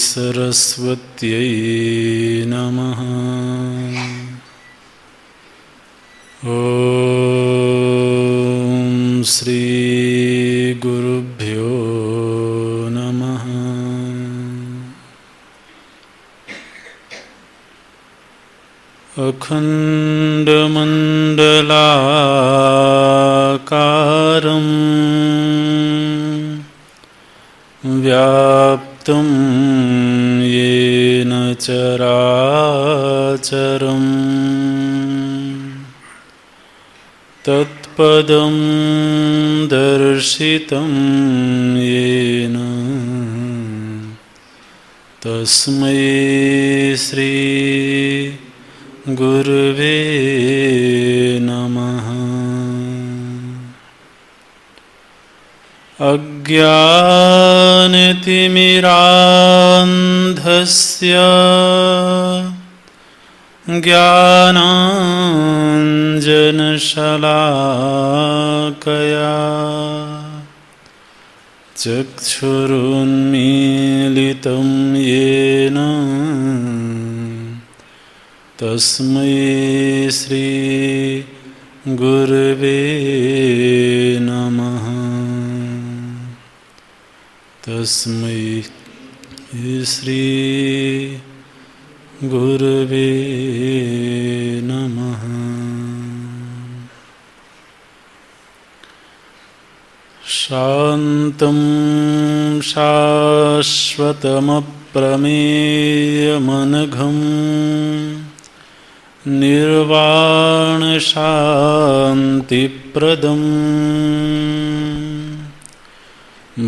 सरस्वत्यै नमः। ॐ श्री गुरुभ्यो नमः। अखण्डमण्डलाकारं व्याप्तं येन चराचरं तत्पदं दर्शितं येन तस्मै श्री गुरुवे नमः। अज्ञानतिमिरान्धस्य ज्ञानाञ्जनशलाकया चक्षुरुन्मीलितं येन तस्मै श्री गुरुवे नमः। तस्मै श्री गुरुवे नमः। शान्तं शाश्वतमप्रमेयमनघं निर्वाणशान्तिप्रदम्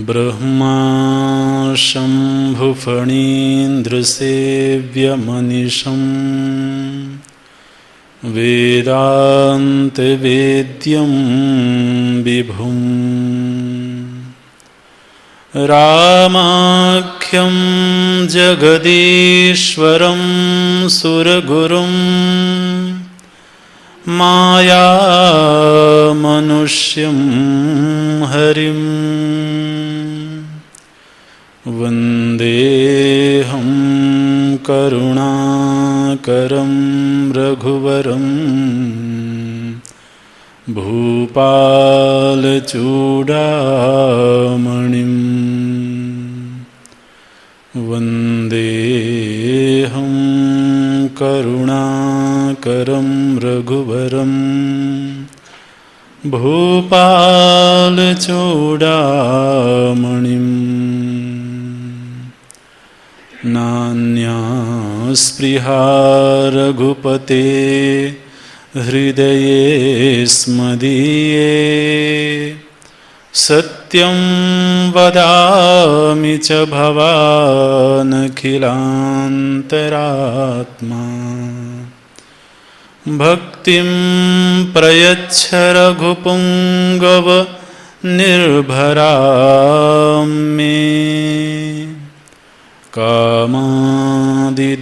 ब्रह्मा शम्भुफणीन्द्रसेव्यमनिशं वेदान्तवेद्यं विभुं रामाख्यं जगदीश्वरं सुरगुरुं मायामनुष्यं हरिं वन्देऽहं करुणाकरं रघुवरं भूपालचूडामणिं वन्देऽहं करुणाकरं रघुवरं भूपालचूडामणिं नान्या स्पृहा रघुपते हृदये स्मदीये सत्यं वदामि च भवानखिलान्तरात्मा भक्तिं प्रयच्छ रघुपुङ्गव निर्भरां मे कामादिदोषरहितं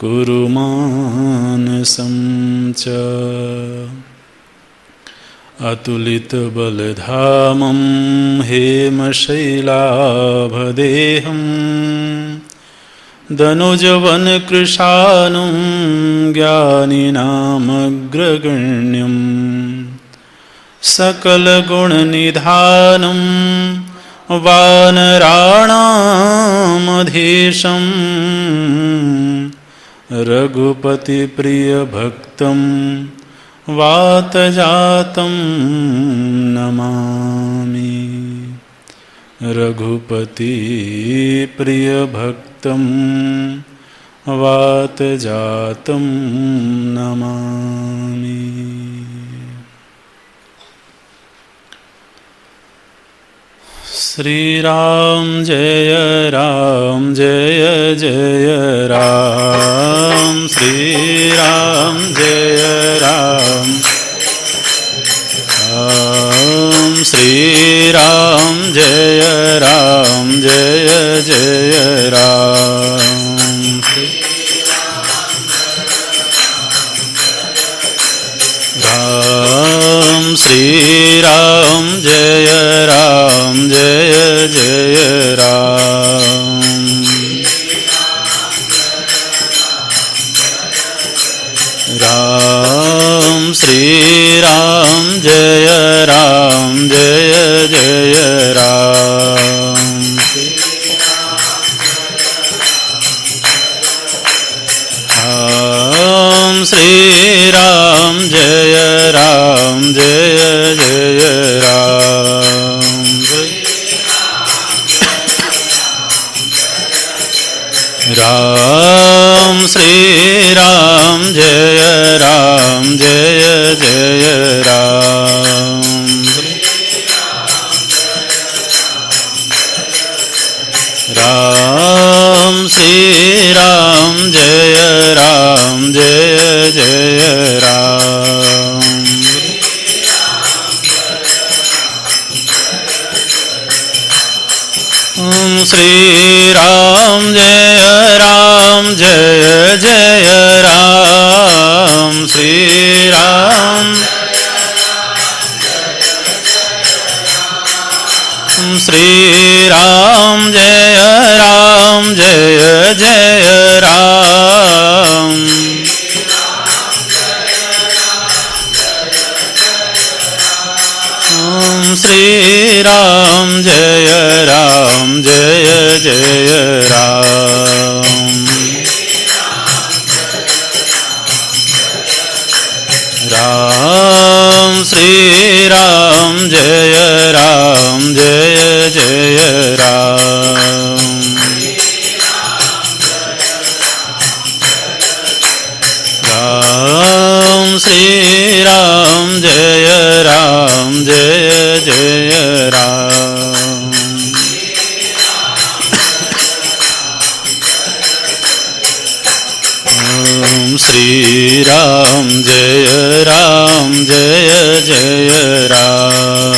कुरु मानसं च अतुलितबलधामं हेमशैलाभदेहं दनुजवनकृशानुं ज्ञानिनामग्रगण्यं सकलगुणनिधानं वानराणामधीशं रघुपतिप्रियभक्तं वातजातं नमामि। रघुपतिप्रियभक्तं वातजातं नमामि। श्री राम जय जय राम, श्री राम जय राम, श्री राम जय जय राम, श्री राम जय जय राम, राम श्री राम जय जय राम, राम श्री राम जय जय राम, राम श्री राम जय जय राम, राम श्री राम जय जय राम, श्री राम जय जय राम, श्री राम श्री राम जय जय राम, श्री राम जय जय राम, राम श्री राम जय जय राम, राम श्री राम जय जय राम,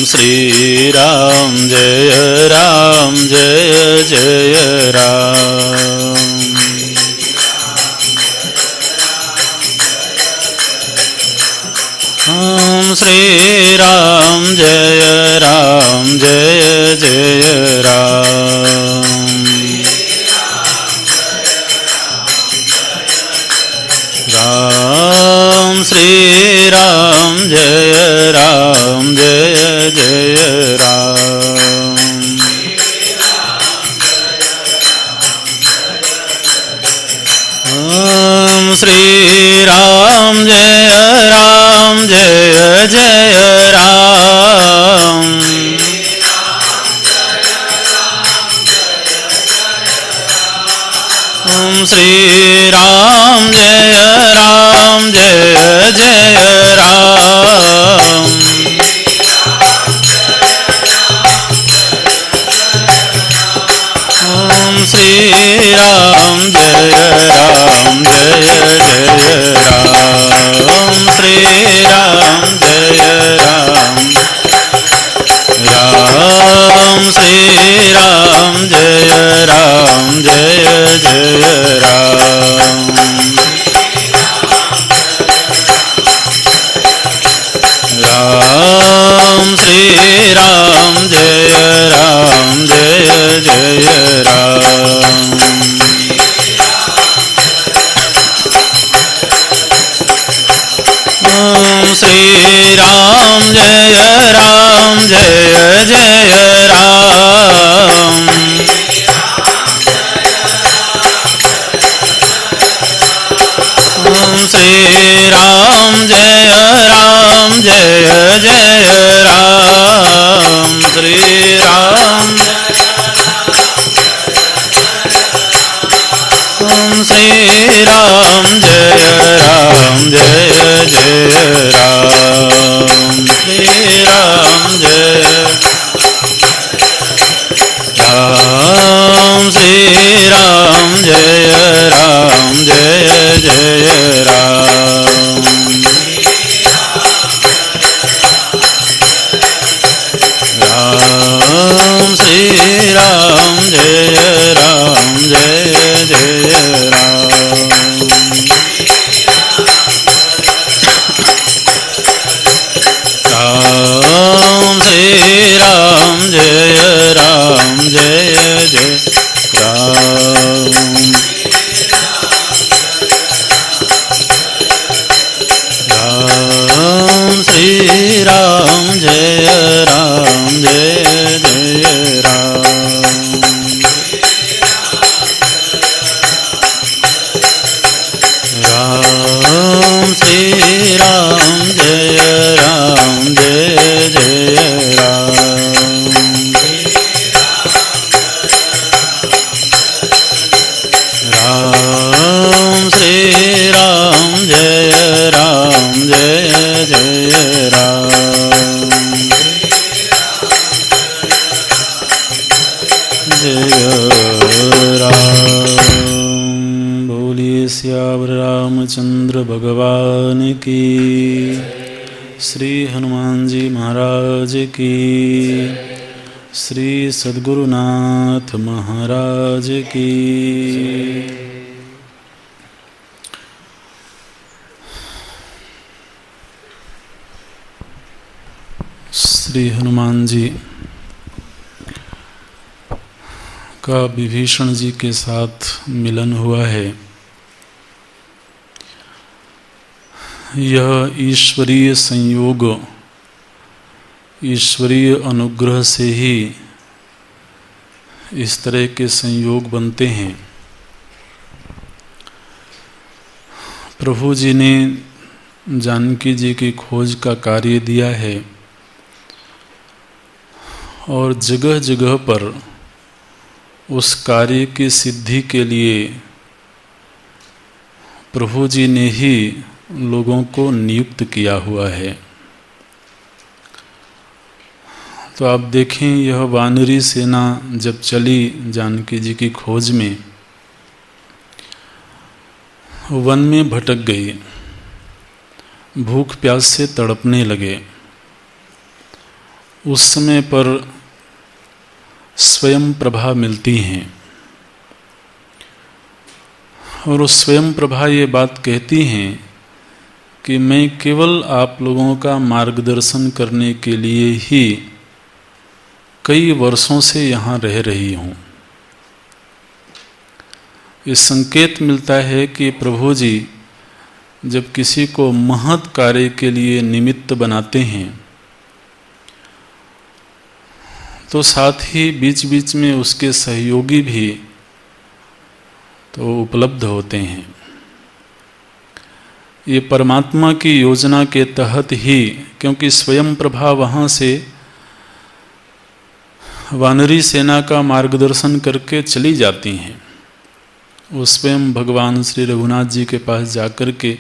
श्री राम जय जय राम, राम श्री राम जय जय राम, श्री राम जय जय राम, राम श्री राम जय जय राम, श्री राम जय जय राम, श्री राम जय जय राम, श्री राम जय जय राम, श्री राम जय राम, श्री राम जय जय राम। श्री राम जय राम जय जय राम श्री राम श्री राम जय जय राम श्री राम जय राम श्री राम जय जय राम राम श्री राम जय जय राम राम श्री राम जय जय राम राम श्री राम जय जय राम राम श्री राम जय जय राम राम श्री राम जय जय राम जय राम। बोलिए श्याम रामचंद्र भगवान की, श्री हनुमान जी महाराज की, श्री सद्गुरुनाथ महाराज की। श्री हनुमान जी का विभीषण जी के साथ मिलन हुआ है। यह ईश्वरीय संयोग, ईश्वरीय अनुग्रह से ही इस तरह के संयोग बनते हैं। प्रभु जी ने जानकी जी की खोज का कार्य दिया है और जगह जगह पर उस कार्य की सिद्धि के लिए प्रभु जी ने ही लोगों को नियुक्त किया हुआ है। तो आप देखें, यह वानरी सेना जब चली जानकी जी की खोज में, वन में भटक गई, भूख प्यास से तड़पने लगे। उस समय पर स्वयं प्रभा मिलती हैं और उस स्वयं प्रभा ये बात कहती हैं कि मैं केवल आप लोगों का मार्गदर्शन करने के लिए ही कई वर्षों से यहाँ रह रही हूँ। इस संकेत मिलता है कि प्रभु जी जब किसी को महत् कार्य के लिए निमित्त बनाते हैं तो साथ ही बीच बीच में उसके सहयोगी भी तो उपलब्ध होते हैं। ये परमात्मा की योजना के तहत ही, क्योंकि स्वयं प्रभा वहाँ से वानरी सेना का मार्गदर्शन करके चली जाती हैं। वो स्वयं भगवान श्री रघुनाथ जी के पास जाकर के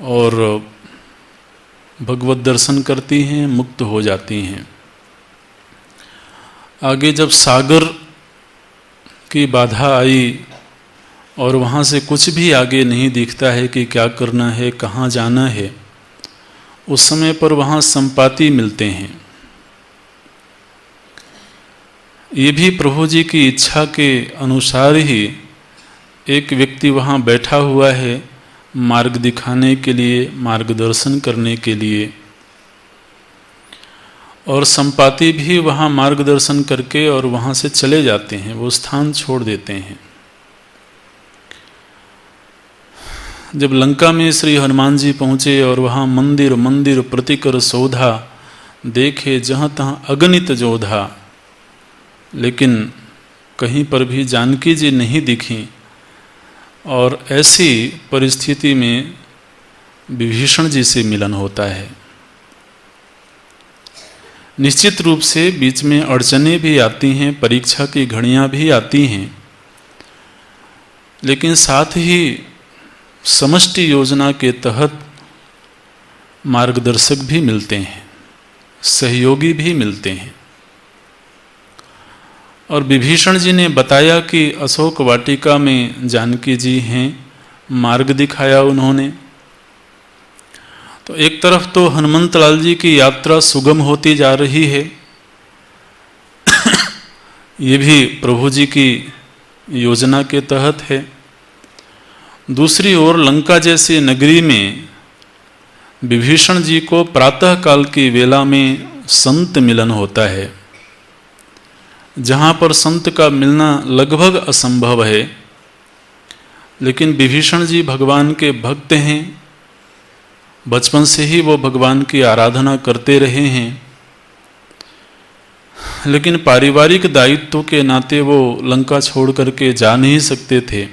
और भगवत दर्शन करती हैं, मुक्त हो जाती हैं। आगे जब सागर की बाधा आई और वहाँ से कुछ भी आगे नहीं दिखता है कि क्या करना है, कहाँ जाना है, उस समय पर वहाँ संपाति मिलते हैं। ये भी प्रभु जी की इच्छा के अनुसार ही एक व्यक्ति वहाँ बैठा हुआ है, मार्ग दिखाने के लिए, मार्गदर्शन करने के लिए, और संपाति भी वहाँ मार्गदर्शन करके और वहाँ से चले जाते हैं, वो स्थान छोड़ देते हैं। जब लंका में श्री हनुमान जी पहुँचे और वहाँ मंदिर मंदिर प्रतिकर शोधा देखे, जहाँ तहाँ अगणित जोधा, लेकिन कहीं पर भी जानकी जी नहीं दिखी। और ऐसी परिस्थिति में विभीषण जी से मिलन होता है। निश्चित रूप से बीच में अड़चनें भी आती हैं, परीक्षा की घड़ियां भी आती हैं, लेकिन साथ ही समष्टि योजना के तहत मार्गदर्शक भी मिलते हैं, सहयोगी भी मिलते हैं। और विभीषण जी ने बताया कि अशोक वाटिका में जानकी जी हैं, मार्ग दिखाया उन्होंने। तो एक तरफ तो हनुमंत लाल जी की यात्रा सुगम होती जा रही है, ये भी प्रभु जी की योजना के तहत है। दूसरी ओर लंका जैसी नगरी में विभीषण जी को प्रातः काल की वेला में संत मिलन होता है, जहाँ पर संत का मिलना लगभग असंभव है। लेकिन विभीषण जी भगवान के भक्त हैं, बचपन से ही वो भगवान की आराधना करते रहे हैं, लेकिन पारिवारिक दायित्व के नाते वो लंका छोड़ करके जा नहीं सकते थे।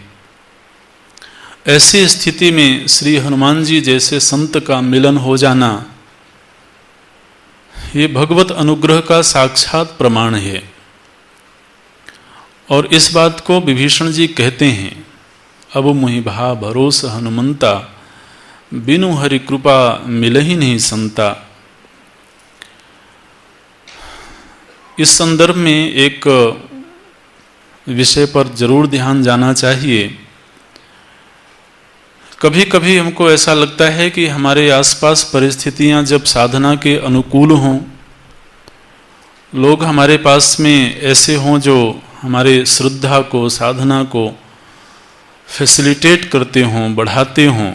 ऐसी स्थिति में श्री हनुमान जी जैसे संत का मिलन हो जाना, ये भगवत अनुग्रह का साक्षात प्रमाण है। और इस बात को विभीषण जी कहते हैं, अब मुहि भा भरोस हनुमंता, बिनु हरि कृपा मिलहि नहीं संता। इस संदर्भ में एक विषय पर जरूर ध्यान जाना चाहिए। कभी कभी हमको ऐसा लगता है कि हमारे आसपास परिस्थितियां जब साधना के अनुकूल हों, लोग हमारे पास में ऐसे हों जो हमारे श्रद्धा को, साधना को फैसिलिटेट करते हों, बढ़ाते हों,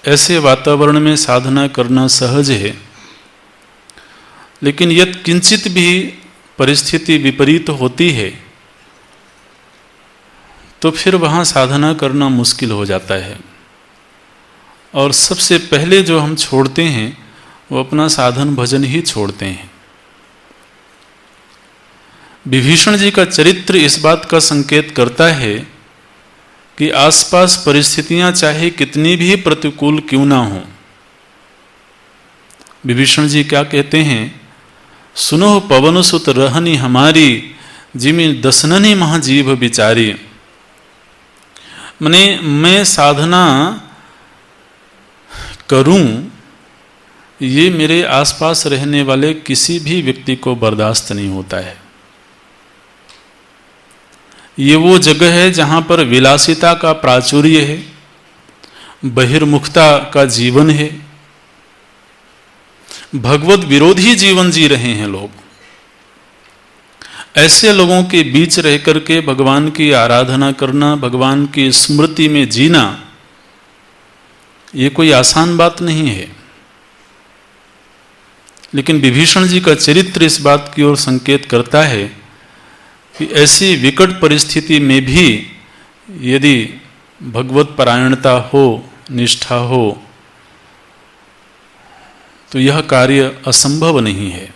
ऐसे वातावरण में साधना करना सहज है। लेकिन यदि किंचित भी परिस्थिति विपरीत होती है तो फिर वहाँ साधना करना मुश्किल हो जाता है। और सबसे पहले जो हम छोड़ते हैं वो अपना साधन भजन ही छोड़ते हैं। विभीषण जी का चरित्र इस बात का संकेत करता है कि आसपास परिस्थितियां चाहे कितनी भी प्रतिकूल क्यों ना हो, विभीषण जी क्या कहते हैं, सुनो पवन सुत रहनी हमारी, जिमि दसननि महाजीव बिचारी। मने मैं साधना करूं, ये मेरे आसपास रहने वाले किसी भी व्यक्ति को बर्दाश्त नहीं होता है। ये वो जगह है जहाँ पर विलासिता का प्राचुर्य है, बहिर्मुखता का जीवन है, भगवत विरोधी जीवन जी रहे हैं लोग। ऐसे लोगों के बीच रह करके भगवान की आराधना करना, भगवान की स्मृति में जीना, ये कोई आसान बात नहीं है। लेकिन विभीषण जी का चरित्र इस बात की ओर संकेत करता है कि ऐसी विकट परिस्थिति में भी यदि भगवत परायणता हो, निष्ठा हो, तो यह कार्य असंभव नहीं है।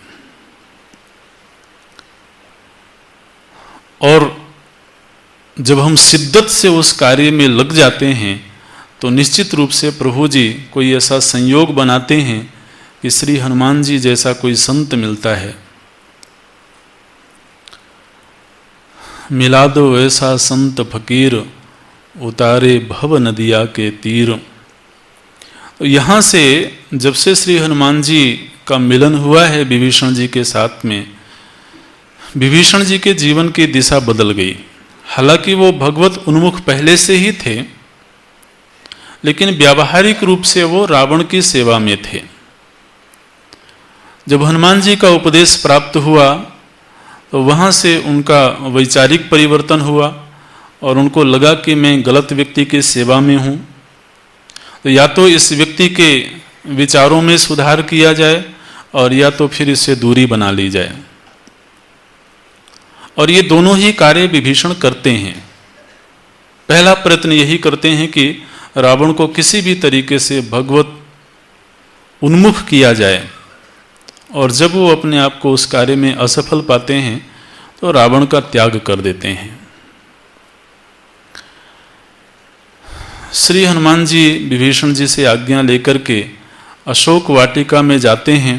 और जब हम शिद्दत से उस कार्य में लग जाते हैं तो निश्चित रूप से प्रभु जी कोई ऐसा संयोग बनाते हैं कि श्री हनुमान जी जैसा कोई संत मिलता है। मिला दो ऐसा संत फकीर, उतारे भव नदिया के तीर। तो यहाँ से जब से श्री हनुमान जी का मिलन हुआ है विभीषण जी के साथ में, विभीषण जी के जीवन की दिशा बदल गई। हालांकि वो भगवत उन्मुख पहले से ही थे, लेकिन व्यावहारिक रूप से वो रावण की सेवा में थे। जब हनुमान जी का उपदेश प्राप्त हुआ तो वहाँ से उनका वैचारिक परिवर्तन हुआ और उनको लगा कि मैं गलत व्यक्ति की सेवा में हूँ, तो या तो इस व्यक्ति के विचारों में सुधार किया जाए और या तो फिर इससे दूरी बना ली जाए। और ये दोनों ही कार्य विभीषण करते हैं। पहला प्रयत्न यही करते हैं कि रावण को किसी भी तरीके से भगवत उन्मुख किया जाए, और जब वो अपने आप को उस कार्य में असफल पाते हैं तो रावण का त्याग कर देते हैं। श्री हनुमान जी विभीषण जी से आज्ञा लेकर के अशोक वाटिका में जाते हैं।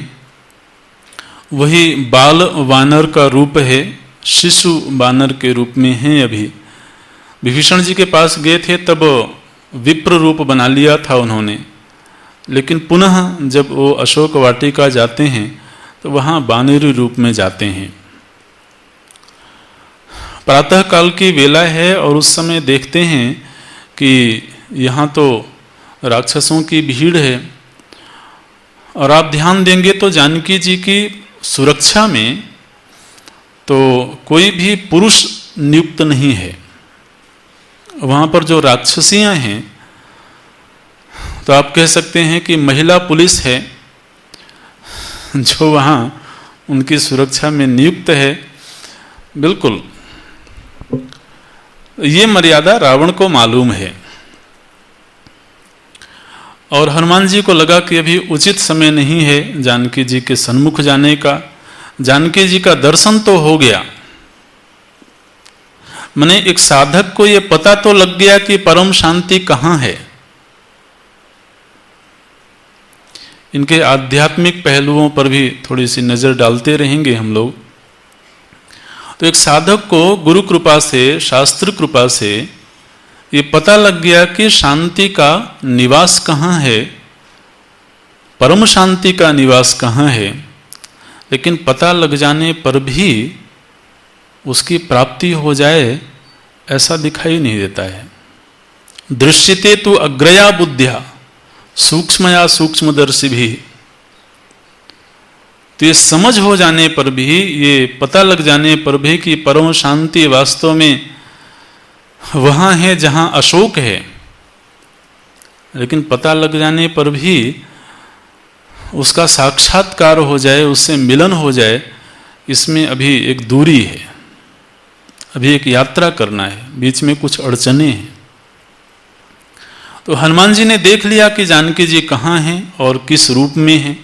वही बाल वानर का रूप है, शिशु वानर के रूप में हैं। अभी विभीषण जी के पास गए थे तब विप्र रूप बना लिया था उन्होंने, लेकिन पुनः जब वो अशोक वाटिका जाते हैं तो वहाँ वानरी रूप में जाते हैं। प्रातः काल की वेला है और उस समय देखते हैं कि यहाँ तो राक्षसों की भीड़ है, और आप ध्यान देंगे तो जानकी जी की सुरक्षा में तो कोई भी पुरुष नियुक्त नहीं है। वहाँ पर जो राक्षसियाँ हैं तो आप कह सकते हैं कि महिला पुलिस है जो वहाँ उनकी सुरक्षा में नियुक्त है। बिल्कुल ये मर्यादा रावण को मालूम है, और हनुमान जी को लगा कि अभी उचित समय नहीं है जानकी जी के सन्मुख जाने का। जानकी जी का दर्शन तो हो गया, माने एक साधक को ये पता तो लग गया कि परम शांति कहाँ है। इनके आध्यात्मिक पहलुओं पर भी थोड़ी सी नजर डालते रहेंगे हम लोग। तो एक साधक को गुरु कृपा से, शास्त्र कृपा से ये पता लग गया कि शांति का निवास कहाँ है, परम शांति का निवास कहाँ है। लेकिन पता लग जाने पर भी उसकी प्राप्ति हो जाए ऐसा दिखाई नहीं देता है। दृश्यते तु अग्रया बुद्ध्या सूक्ष्मया सूक्ष्मदर्शी भी। तो ये समझ हो जाने पर भी, ये पता लग जाने पर भी कि परम शांति वास्तव में वहाँ है जहाँ अशोक है, लेकिन पता लग जाने पर भी उसका साक्षात्कार हो जाए, उससे मिलन हो जाए, इसमें अभी एक दूरी है, अभी एक यात्रा करना है, बीच में कुछ अड़चने हैं। तो हनुमान जी ने देख लिया कि जानकी जी कहाँ हैं और किस रूप में हैं,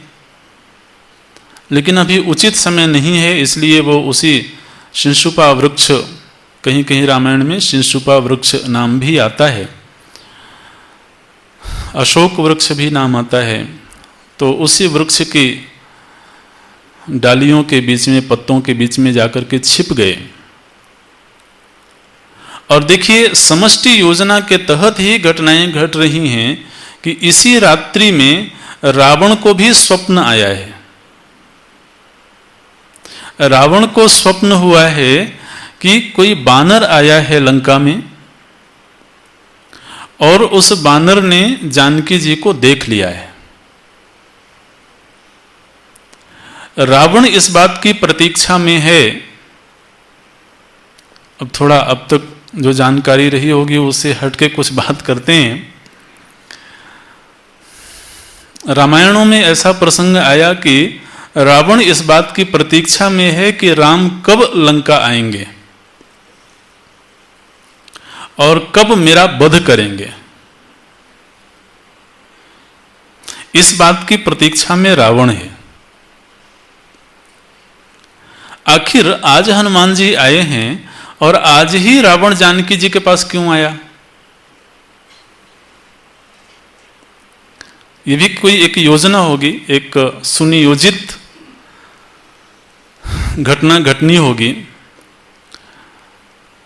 लेकिन अभी उचित समय नहीं है, इसलिए वो उसी शिंशुपा वृक्ष, कहीं कहीं रामायण में शिंशुपा वृक्ष नाम भी आता है, अशोक वृक्ष भी नाम आता है, तो उसी वृक्ष की डालियों के बीच में, पत्तों के बीच में जाकर के छिप गए। और देखिए समष्टि योजना के तहत ही घटनाएं घट रही हैं कि इसी रात्रि में रावण को भी स्वप्न आया है। रावण को स्वप्न हुआ है कि कोई बानर आया है लंका में, और उस बानर ने जानकी जी को देख लिया है। रावण इस बात की प्रतीक्षा में है। अब थोड़ा अब तक जो जानकारी रही होगी उससे हटके कुछ बात करते हैं। रामायणों में ऐसा प्रसंग आया कि रावण इस बात की प्रतीक्षा में है कि राम कब लंका आएंगे और कब मेरा वध करेंगे। इस बात की प्रतीक्षा में रावण है। आखिर आज हनुमान जी आए हैं और आज ही रावण जानकी जी के पास क्यों आया? ये भी कोई एक योजना होगी, एक सुनियोजित घटना घटनी होगी।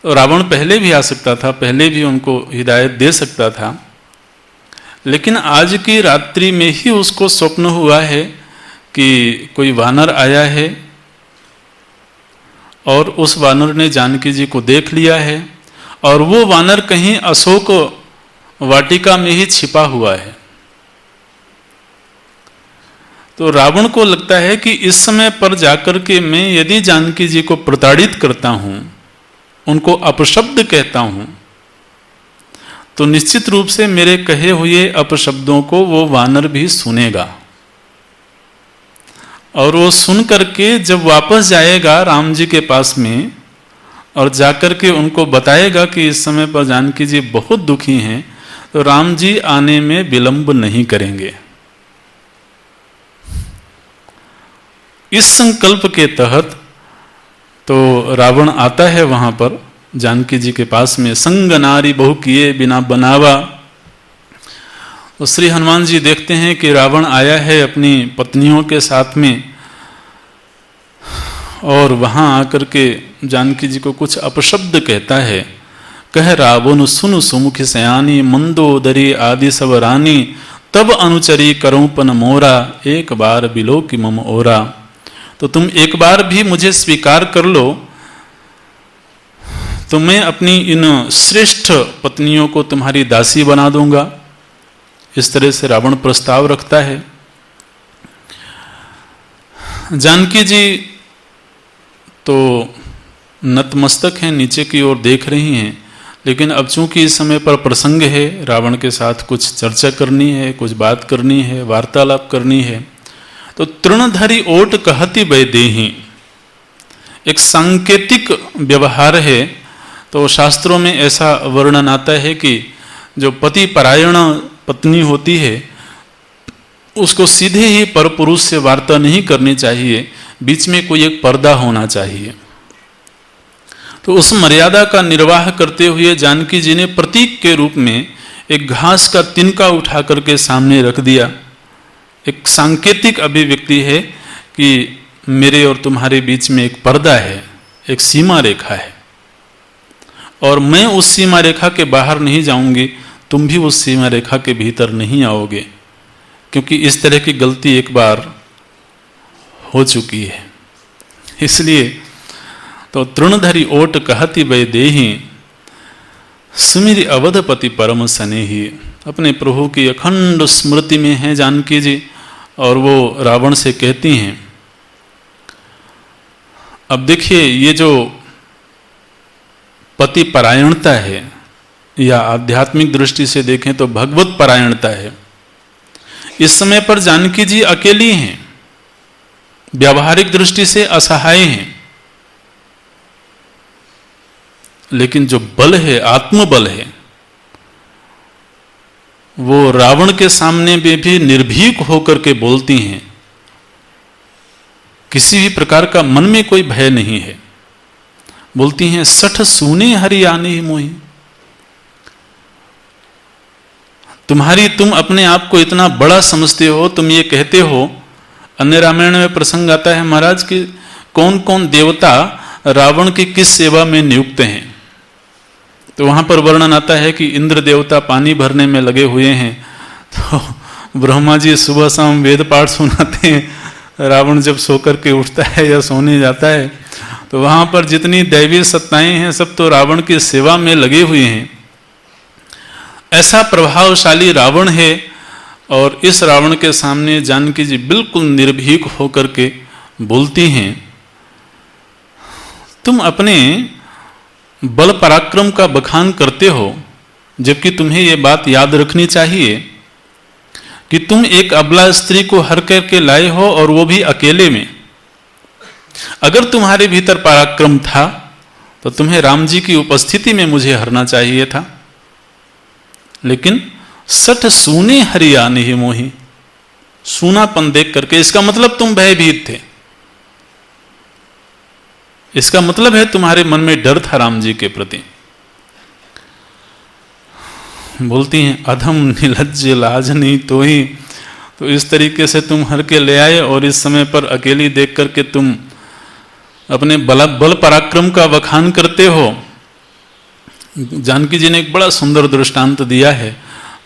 रावण पहले भी आ सकता था, पहले भी उनको हिदायत दे सकता था, लेकिन आज की रात्रि में ही उसको स्वप्न हुआ है कि कोई वानर आया है और उस वानर ने जानकी जी को देख लिया है, और वो वानर कहीं अशोक वाटिका में ही छिपा हुआ है। तो रावण को लगता है कि इस समय पर जाकर के मैं यदि जानकी जी को प्रताड़ित करता हूं, उनको अपशब्द कहता हूं, तो निश्चित रूप से मेरे कहे हुए अपशब्दों को वो वानर भी सुनेगा, और वो सुन करके जब वापस जाएगा राम जी के पास में और जाकर के उनको बताएगा कि इस समय पर जानकी जी बहुत दुखी हैं, तो राम जी आने में विलंब नहीं करेंगे। इस संकल्प के तहत तो रावण आता है वहां पर जानकी जी के पास में। संग नारी बहु किए बिना बनावा, तो श्री हनुमान जी देखते हैं कि रावण आया है अपनी पत्नियों के साथ में, और वहां आकर के जानकी जी को कुछ अपशब्द कहता है। कह रावण सुन सुमुख सयानी, मंदोदरी आदि सब रानी, तब अनुचरी करूपन मोरा, एक बार बिलो की मम ओरा। तो तुम एक बार भी मुझे स्वीकार कर लो तो मैं अपनी इन श्रेष्ठ पत्नियों को तुम्हारी दासी बना दूंगा। इस तरह से रावण प्रस्ताव रखता है। जानकी जी तो नतमस्तक हैं, नीचे की ओर देख रही हैं, लेकिन अब चूंकि इस समय पर प्रसंग है, रावण के साथ कुछ चर्चा करनी है, कुछ बात करनी है, वार्तालाप करनी है। तो तृणधरी ओट कहती वैदेही एक सांकेतिक व्यवहार है। तो शास्त्रों में ऐसा वर्णन आता है कि जो पति परायण पत्नी होती है उसको सीधे ही परपुरुष से वार्ता नहीं करनी चाहिए, बीच में कोई एक पर्दा होना चाहिए। तो उस मर्यादा का निर्वाह करते हुए जानकी जी ने प्रतीक के रूप में एक घास का तिनका उठा करके सामने रख दिया। एक सांकेतिक अभिव्यक्ति है कि मेरे और तुम्हारे बीच में एक पर्दा है, एक सीमा रेखा है, और मैं उस सीमा रेखा के बाहर नहीं जाऊंगी, तुम भी उस सीमा रेखा के भीतर नहीं आओगे, क्योंकि इस तरह की गलती एक बार हो चुकी है। इसलिए तो तृणधरी ओट कहती वैदेही, सुमिरि अवधपति परम स्नेही। अपने प्रभु की अखंड स्मृति में है जानकी जी, और वो रावण से कहती हैं। अब देखिए, ये जो पति परायणता है, या आध्यात्मिक दृष्टि से देखें तो भगवत परायणता है। इस समय पर जानकी जी अकेली हैं, व्यावहारिक दृष्टि से असहाय हैं, लेकिन जो बल है, आत्मबल है, वो रावण के सामने में भी निर्भीक होकर के बोलती हैं। किसी भी प्रकार का मन में कोई भय नहीं है। बोलती हैं, सठ सूने हरि आने मोहि। तुम अपने आप को इतना बड़ा समझते हो, तुम ये कहते हो। अन्य रामायण में प्रसंग आता है महाराज कि कौन कौन देवता रावण की किस सेवा में नियुक्त हैं। तो वहां पर वर्णन आता है कि इंद्र देवता पानी भरने में लगे हुए हैं, तो ब्रह्मा जी सुबह शाम वेद पाठ सुनाते हैं। रावण जब सोकर के उठता है या सोने जाता है, तो वहां पर जितनी दैवीय सत्ताएं हैं सब तो रावण की सेवा में लगे हुए हैं। ऐसा प्रभावशाली रावण है, और इस रावण के सामने जानकी जी बिल्कुल निर्भीक होकर के बोलती हैं, तुम अपने बल पराक्रम का बखान करते हो, जबकि तुम्हें यह बात याद रखनी चाहिए कि तुम एक अबला स्त्री को हर करके लाए हो, और वो भी अकेले में। अगर तुम्हारे भीतर पराक्रम था तो तुम्हें राम जी की उपस्थिति में मुझे हरना चाहिए था, लेकिन सठ सूने हरि आने ही मोहि, सूनापन देख करके, इसका मतलब तुम भयभीत थे। इसका मतलब है तुम्हारे मन में डर था राम जी के प्रति। बोलती हैं, अधम निलज्ज लाज नहीं तो ही। तो इस तरीके से तुम हर के ले आए, और इस समय पर अकेली देख करके तुम अपने बल पराक्रम का बखान करते हो। जानकी जी ने एक बड़ा सुंदर दृष्टांत दिया है।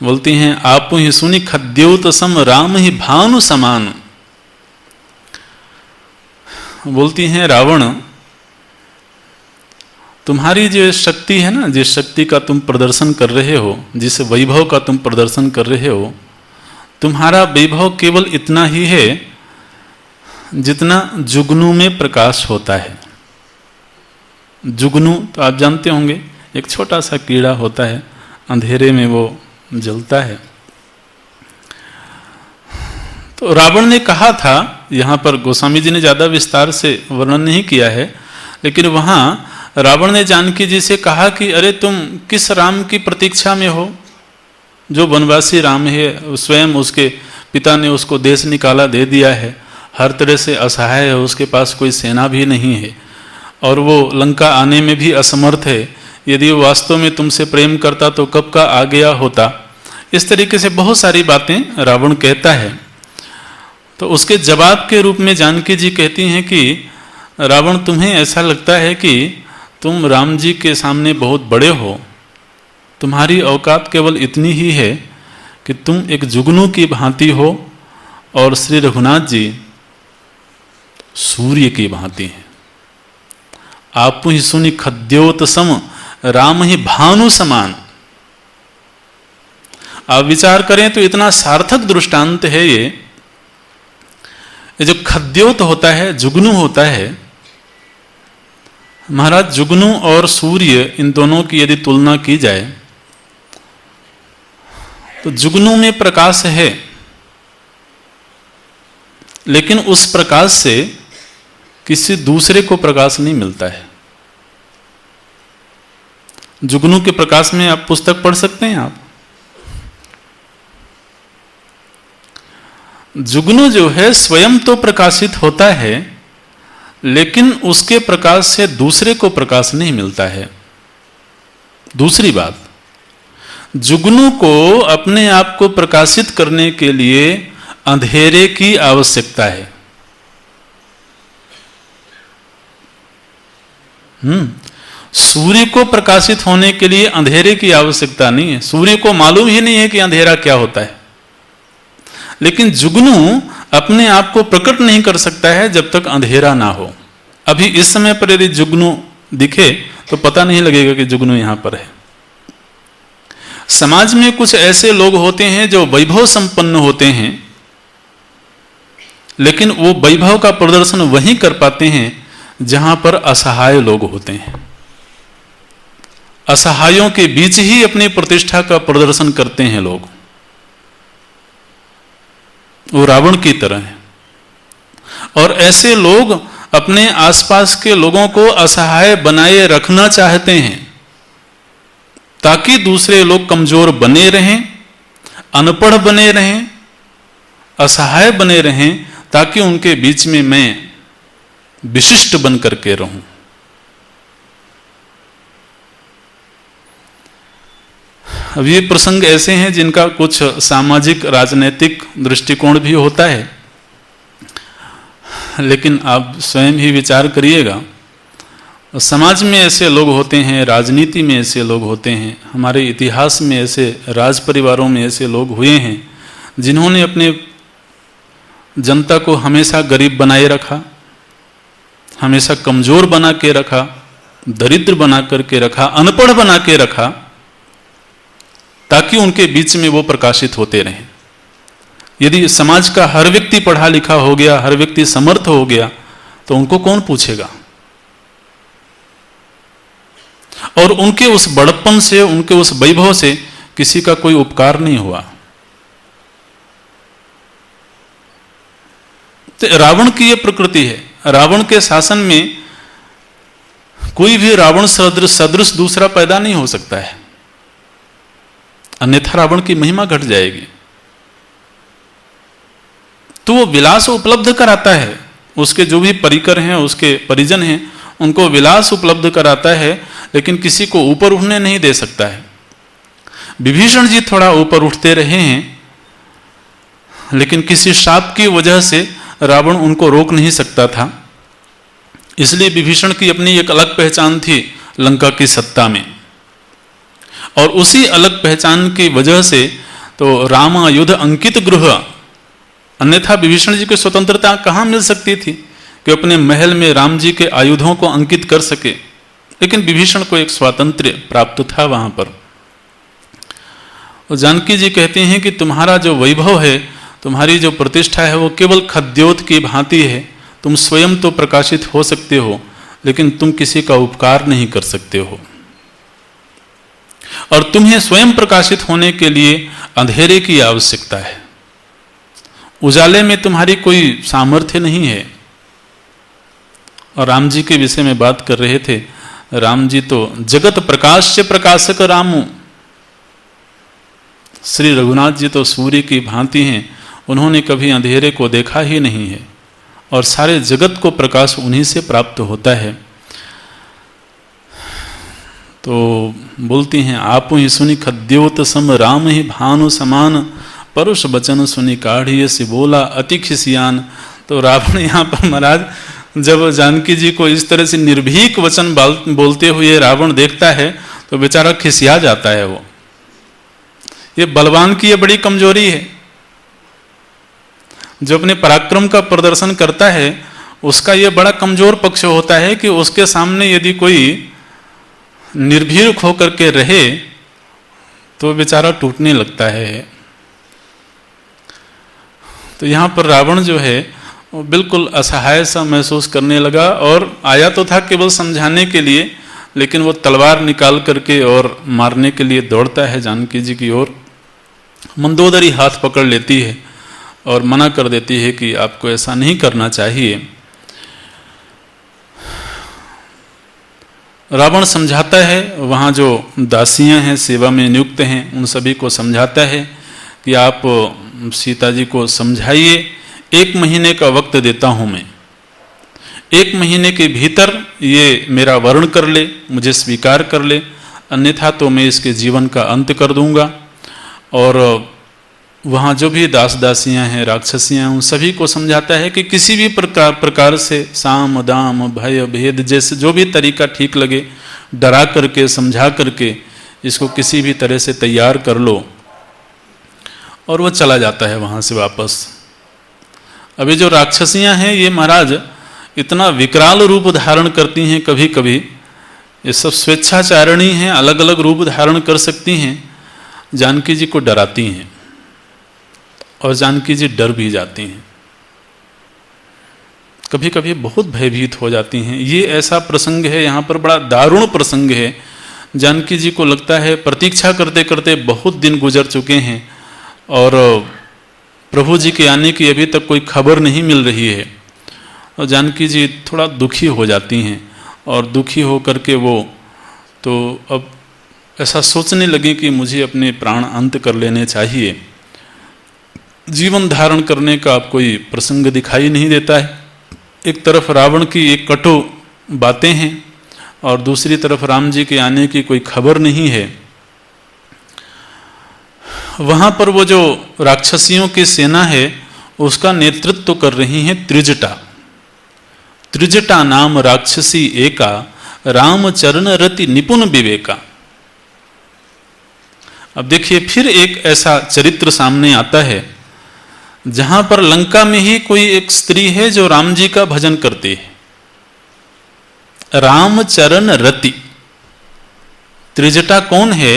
बोलती हैं, आप ही सुनी खद्योत सम राम ही भानु समान। बोलती हैं, रावण तुम्हारी जो शक्ति है ना, जिस शक्ति का तुम प्रदर्शन कर रहे हो, जिस वैभव का तुम प्रदर्शन कर रहे हो, तुम्हारा वैभव केवल इतना ही है जितना जुगनू में प्रकाश होता है। जुगनू तो आप जानते होंगे, एक छोटा सा कीड़ा होता है, अंधेरे में वो जलता है। तो रावण ने कहा था, यहाँ पर गोस्वामी जी ने ज्यादा विस्तार से वर्णन नहीं किया है, लेकिन वहां रावण ने जानकी जी से कहा कि अरे तुम किस राम की प्रतीक्षा में हो? जो वनवासी राम है, स्वयं उसके पिता ने उसको देश निकाला दे दिया है, हर तरह से असहाय है, उसके पास कोई सेना भी नहीं है, और वो लंका आने में भी असमर्थ है। यदि वो वास्तव में तुमसे प्रेम करता तो कब का आ गया होता। इस तरीके से बहुत सारी बातें रावण कहता है। तो उसके जवाब के रूप में जानकी जी कहती हैं कि रावण, तुम्हें ऐसा लगता है कि तुम राम जी के सामने बहुत बड़े हो, तुम्हारी औकात केवल इतनी ही है कि तुम एक जुगनू की भांति हो और श्री रघुनाथ जी सूर्य की भांति हैं। आप ही सुनि खद्योत सम, राम ही भानु समान। आप विचार करें तो इतना सार्थक दृष्टांत है ये जो खद्योत होता है, जुगनू होता है। महाराज, जुगनू और सूर्य, इन दोनों की यदि तुलना की जाए तो जुगनू में प्रकाश है, लेकिन उस प्रकाश से किसी दूसरे को प्रकाश नहीं मिलता है। जुगनू के प्रकाश में आप पुस्तक पढ़ सकते हैं। आप जुगनू जो है स्वयं तो प्रकाशित होता है, लेकिन उसके प्रकाश से दूसरे को प्रकाश नहीं मिलता है। दूसरी बात, जुगनू को अपने आप को प्रकाशित करने के लिए अंधेरे की आवश्यकता है। सूर्य को प्रकाशित होने के लिए अंधेरे की आवश्यकता नहीं है। सूर्य को मालूम ही नहीं है कि अंधेरा क्या होता है, लेकिन जुगनू अपने आप को प्रकट नहीं कर सकता है जब तक अंधेरा ना हो। अभी इस समय पर यदि जुगनू दिखे तो पता नहीं लगेगा कि जुगनू यहां पर है। समाज में कुछ ऐसे लोग होते हैं जो वैभव संपन्न होते हैं, लेकिन वो वैभव का प्रदर्शन वहीं कर पाते हैं जहां पर असहाय लोग होते हैं। असहायों के बीच ही अपनी प्रतिष्ठा का प्रदर्शन करते हैं लोग। वो रावण की तरह है। और ऐसे लोग अपने आसपास के लोगों को असहाय बनाए रखना चाहते हैं, ताकि दूसरे लोग कमजोर बने रहें, अनपढ़ बने रहें, असहाय बने रहें, ताकि उनके बीच में मैं विशिष्ट बन करके रहूं। अब ये प्रसंग ऐसे हैं जिनका कुछ सामाजिक राजनीतिक दृष्टिकोण भी होता है, लेकिन आप स्वयं ही विचार करिएगा। समाज में ऐसे लोग होते हैं, राजनीति में ऐसे लोग होते हैं, हमारे इतिहास में ऐसे राज परिवारों में ऐसे लोग हुए हैं जिन्होंने अपने जनता को हमेशा गरीब बनाए रखा, हमेशा कमजोर बना के रखा, दरिद्र बना करके रखा, अनपढ़ बना के रखा, ताकि उनके बीच में वो प्रकाशित होते रहें। यदि समाज का हर व्यक्ति पढ़ा लिखा हो गया, हर व्यक्ति समर्थ हो गया, तो उनको कौन पूछेगा? और उनके उस बड़प्पन से, उनके उस वैभव से किसी का कोई उपकार नहीं हुआ। तो रावण की यह प्रकृति है। रावण के शासन में कोई भी रावण सदृश दूसरा पैदा नहीं हो सकता है, अन्यथा रावण की महिमा घट जाएगी। तो वो विलास उपलब्ध कराता है, उसके जो भी परिकर हैं, उसके परिजन हैं, उनको विलास उपलब्ध कराता है, लेकिन किसी को ऊपर उठने नहीं दे सकता है। विभीषण जी थोड़ा ऊपर उठते रहे हैं, लेकिन किसी शाप की वजह से रावण उनको रोक नहीं सकता था। इसलिए विभीषण की अपनी एक अलग पहचान थी लंका की सत्ता में, और उसी अलग पहचान की वजह से तो रामायुध अंकित गृह, अन्यथा विभीषण जी को स्वतंत्रता कहाँ मिल सकती थी कि अपने महल में राम जी के आयुधों को अंकित कर सके। लेकिन विभीषण को एक स्वातंत्र्य प्राप्त था वहां पर। और जानकी जी कहते हैं कि तुम्हारा जो वैभव है, तुम्हारी जो प्रतिष्ठा है, वो केवल खद्योत की भांति है। तुम स्वयं तो प्रकाशित हो सकते हो, लेकिन तुम किसी का उपकार नहीं कर सकते हो। और तुम्हें स्वयं प्रकाशित होने के लिए अंधेरे की आवश्यकता है। उजाले में तुम्हारी कोई सामर्थ्य नहीं है। और राम जी के विषय में बात कर रहे थे। राम जी तो जगत प्रकाश से प्रकाशक रामू। श्री रघुनाथ जी तो सूर्य की भांति हैं, उन्होंने कभी अंधेरे को देखा ही नहीं है, और सारे जगत को प्रकाश उन्हीं से प्राप्त होता है। तो बोलती हैं, आप ही सुनी खद्योत सम राम ही भानु समान, परुष वचन सुनी काढ़िए से बोला अति खिसियान। तो रावण यहाँ पर महाराज जब जानकी जी को इस तरह से निर्भीक वचन बोलते हुए रावण देखता है तो बेचारा खिसिया जाता है। वो ये बलवान की ये बड़ी कमजोरी है, जो अपने पराक्रम का प्रदर्शन करता है उसका ये बड़ा कमजोर पक्ष होता है कि उसके सामने यदि कोई निर्भीक होकर के रहे तो बेचारा टूटने लगता है। तो यहाँ पर रावण जो है वो बिल्कुल असहाय सा महसूस करने लगा, और आया तो था केवल समझाने के लिए, लेकिन वो तलवार निकाल करके और मारने के लिए दौड़ता है जानकी जी की ओर। मंदोदरी हाथ पकड़ लेती है और मना कर देती है कि आपको ऐसा नहीं करना चाहिए। रावण समझाता है, वहाँ जो दासियां हैं सेवा में नियुक्त हैं उन सभी को समझाता है कि आप सीता जी को समझाइए, 1 महीने का वक्त देता हूँ मैं, 1 महीने के भीतर ये मेरा वर्ण कर ले, मुझे स्वीकार कर ले, अन्यथा तो मैं इसके जीवन का अंत कर दूंगा। और वहाँ जो भी दास दासियां हैं, राक्षसियां, उन सभी को समझाता है कि किसी भी प्रकार से साम दाम भय भेद जैसे जो भी तरीका ठीक लगे, डरा करके समझा करके इसको किसी भी तरह से तैयार कर लो। और वो चला जाता है वहाँ से वापस। अभी जो राक्षसियां हैं ये महाराज इतना विकराल रूप धारण करती हैं, कभी कभी ये सब स्वेच्छाचारिणी हैं, अलग अलग रूप धारण कर सकती हैं, जानकी जी को डराती हैं और जानकी जी डर भी जाती हैं, कभी कभी बहुत भयभीत हो जाती हैं। ये ऐसा प्रसंग है, यहाँ पर बड़ा दारुण प्रसंग है। जानकी जी को लगता है प्रतीक्षा करते करते बहुत दिन गुजर चुके हैं और प्रभु जी के आने की अभी तक कोई खबर नहीं मिल रही है। और जानकी जी थोड़ा दुखी हो जाती हैं और दुखी हो करके वो तो अब ऐसा सोचने लगे कि मुझे अपने प्राण अंत कर लेने चाहिए। जीवन धारण करने का अब कोई प्रसंग दिखाई नहीं देता है। एक तरफ रावण की एक कटु बातें हैं और दूसरी तरफ राम जी के आने की कोई खबर नहीं है। वहां पर वो जो राक्षसियों की सेना है उसका नेतृत्व कर रही हैं त्रिजटा। त्रिजटा नाम राक्षसी एका, राम चरण रति निपुण विवेका। अब देखिए फिर एक ऐसा चरित्र सामने आता है जहां पर लंका में ही कोई एक स्त्री है जो राम जी का भजन करती है। राम चरण रति। त्रिजटा कौन है?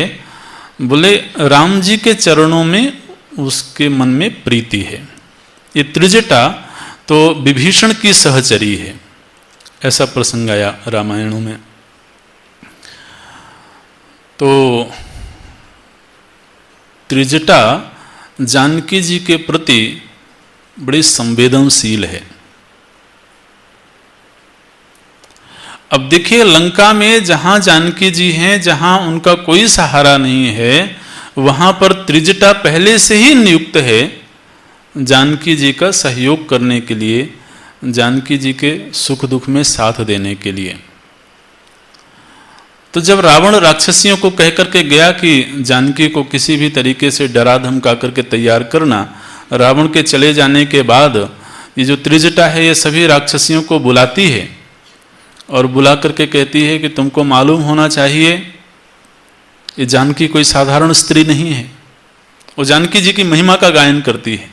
बोले राम जी के चरणों में उसके मन में प्रीति है। ये त्रिजटा तो विभीषण की सहचरी है, ऐसा प्रसंग आया रामायणों में। तो त्रिजटा जानकी जी के प्रति बड़ी संवेदनशील है। अब देखिए लंका में जहां जानकी जी हैं, जहां उनका कोई सहारा नहीं है, वहां पर त्रिजटा पहले से ही नियुक्त है जानकी जी का सहयोग करने के लिए, जानकी जी के सुख दुख में साथ देने के लिए। तो जब रावण राक्षसियों को कह करके गया कि जानकी को किसी भी तरीके से डरा धमका करके तैयार करना, रावण के चले जाने के बाद ये जो त्रिजटा है ये सभी राक्षसियों को बुलाती है और बुला करके कहती है कि तुमको मालूम होना चाहिए ये जानकी कोई साधारण स्त्री नहीं है। वो जानकी जी की महिमा का गायन करती है।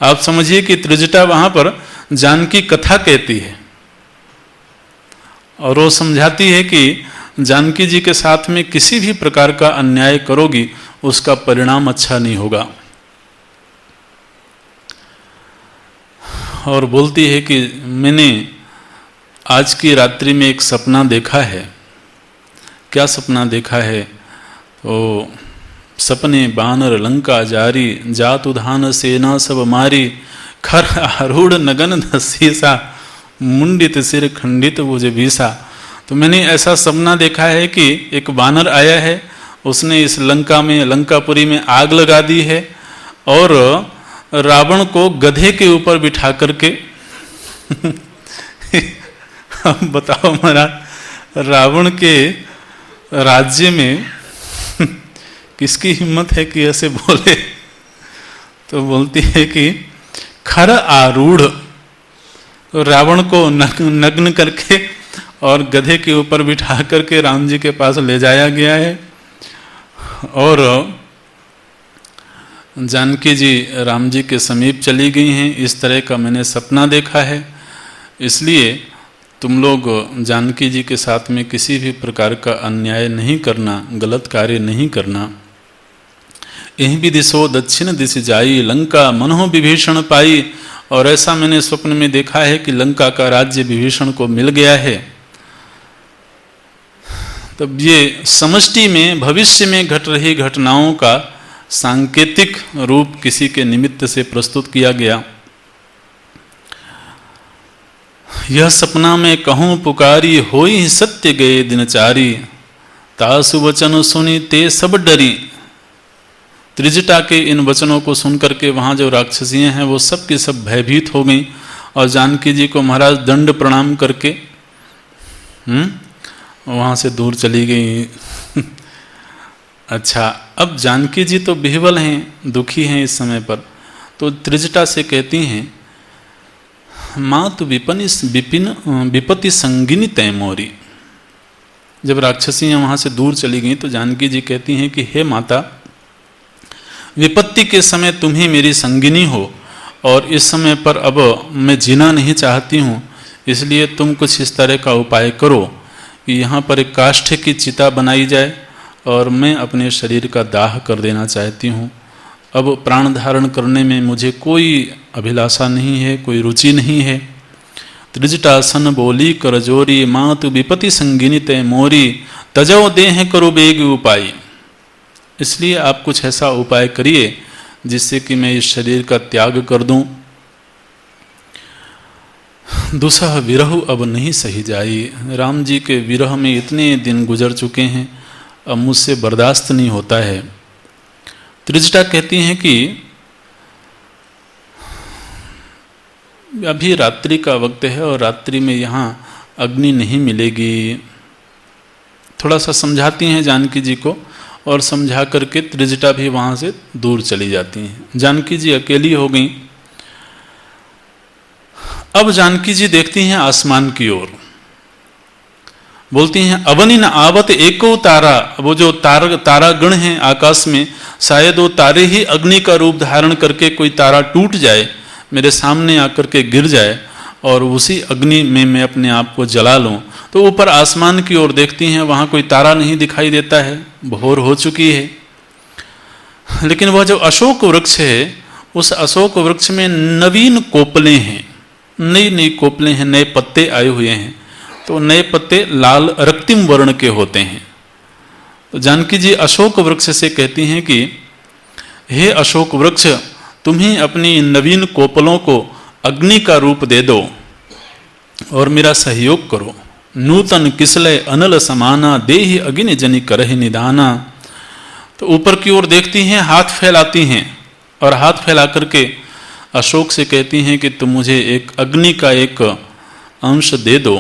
आप समझिए कि त्रिजटा वहां पर जानकी कथा कहती है और वो समझाती है कि जानकी जी के साथ में किसी भी प्रकार का अन्याय करोगी उसका परिणाम अच्छा नहीं होगा। और बोलती है कि मैंने आज की रात्रि में एक सपना देखा है। क्या सपना देखा है? तो सपने बानर लंका जारी, जात उधान सेना सब मारी, खर आरूढ़ नगन धसीसा, मुंडित सिर खंडित भुज भीसा। तो मैंने ऐसा सपना देखा है कि एक बानर आया है, उसने इस लंका में, लंकापुरी में आग लगा दी है और रावण को गधे के ऊपर बिठा करके अब बताओ महाराज, रावण के राज्य में किसकी हिम्मत है कि ऐसे बोले? तो बोलती है कि खर आरूढ़, तो रावण को नग्न करके और गधे के ऊपर बिठा करके राम जी के पास ले जाया गया है। और जानकी जी राम जी के समीप चली गई हैं। इस तरह का मैंने सपना देखा है, इसलिए तुम लोग जानकी जी के साथ में किसी भी प्रकार का अन्याय नहीं करना, गलत कार्य नहीं करना। यही भी दिशो दक्षिण दिश जाई, लंका मनोह विभीषण पाई। और ऐसा मैंने स्वप्न में देखा है कि लंका का राज्य विभीषण को मिल गया है। तब ये समष्टि में भविष्य में घट रही घटनाओं का सांकेतिक रूप किसी के निमित्त से प्रस्तुत किया गया। यह सपना में कहूँ पुकारी, होई सत्य गए दिनचारी, तासु वचन सुनी ते सब डरी। त्रिजटा के इन वचनों को सुनकर के वहाँ जो राक्षसियाँ हैं वो सब की सब भयभीत हो गईं और जानकी जी को महाराज दंड प्रणाम करके वहाँ से दूर चली गई। अच्छा, अब जानकी जी तो बिहवल हैं, दुखी हैं इस समय पर, तो त्रिजटा से कहती हैं, मातु विपत्ति संगिनी तैमोरी। जब राक्षसियाँ वहाँ से दूर चली गईं तो जानकी जी कहती हैं कि हे माता, विपत्ति के समय तुम ही मेरी संगिनी हो और इस समय पर अब मैं जीना नहीं चाहती हूँ, इसलिए तुम कुछ इस तरह का उपाय करो कि यहाँ पर एक काष्ठ की चिता बनाई जाए और मैं अपने शरीर का दाह कर देना चाहती हूँ। अब प्राण धारण करने में मुझे कोई अभिलाषा नहीं है, कोई रुचि नहीं है। त्रिजटा सन बोली करजोरी, मातु विपत्ति संगिनी तय मोरी, तजो देह करो बेग उपाय। इसलिए आप कुछ ऐसा उपाय करिए जिससे कि मैं इस शरीर का त्याग कर दूं। दुसह विरह अब नहीं सही जाई। राम जी के विरह में इतने दिन गुजर चुके हैं, अब मुझसे बर्दाश्त नहीं होता है। त्रिजटा कहती हैं कि अभी रात्रि का वक्त है और रात्रि में यहाँ अग्नि नहीं मिलेगी। थोड़ा सा समझाती हैं जानकी जी को और समझा करके त्रिजटा भी वहाँ से दूर चली जाती हैं। जानकी जी अकेली हो गई। अब जानकी जी देखती हैं आसमान की ओर, बोलती हैं, अवनि न आवत एको तारा। वो जो तारा गण हैं आकाश में, शायद वो तारे ही अग्नि का रूप धारण करके कोई तारा टूट जाए, मेरे सामने आकर के गिर जाए और उसी अग्नि में मैं अपने आप को जला लूं। तो ऊपर आसमान की ओर देखती हैं, वहां कोई तारा नहीं दिखाई देता है, भोर हो चुकी है। लेकिन वह जो अशोक वृक्ष है, उस अशोक वृक्ष में नवीन कोपले हैं, नई नई कोपले हैं, नए पत्ते आए हुए हैं। तो नए पत्ते लाल रक्तिम वर्ण के होते हैं। तो जानकी जी अशोक वृक्ष से कहती हैं कि हे अशोक वृक्ष, तुम ही अपनी नवीन कोपलों को अग्नि का रूप दे दो और मेरा सहयोग करो। नूतन किसले अनल समाना, देहि अग्नि जनि करहि निदाना। तो ऊपर की ओर देखती हैं, हाथ फैलाती हैं और हाथ फैला करके अशोक से कहती हैं कि तुम मुझे एक अग्नि का एक अंश दे दो।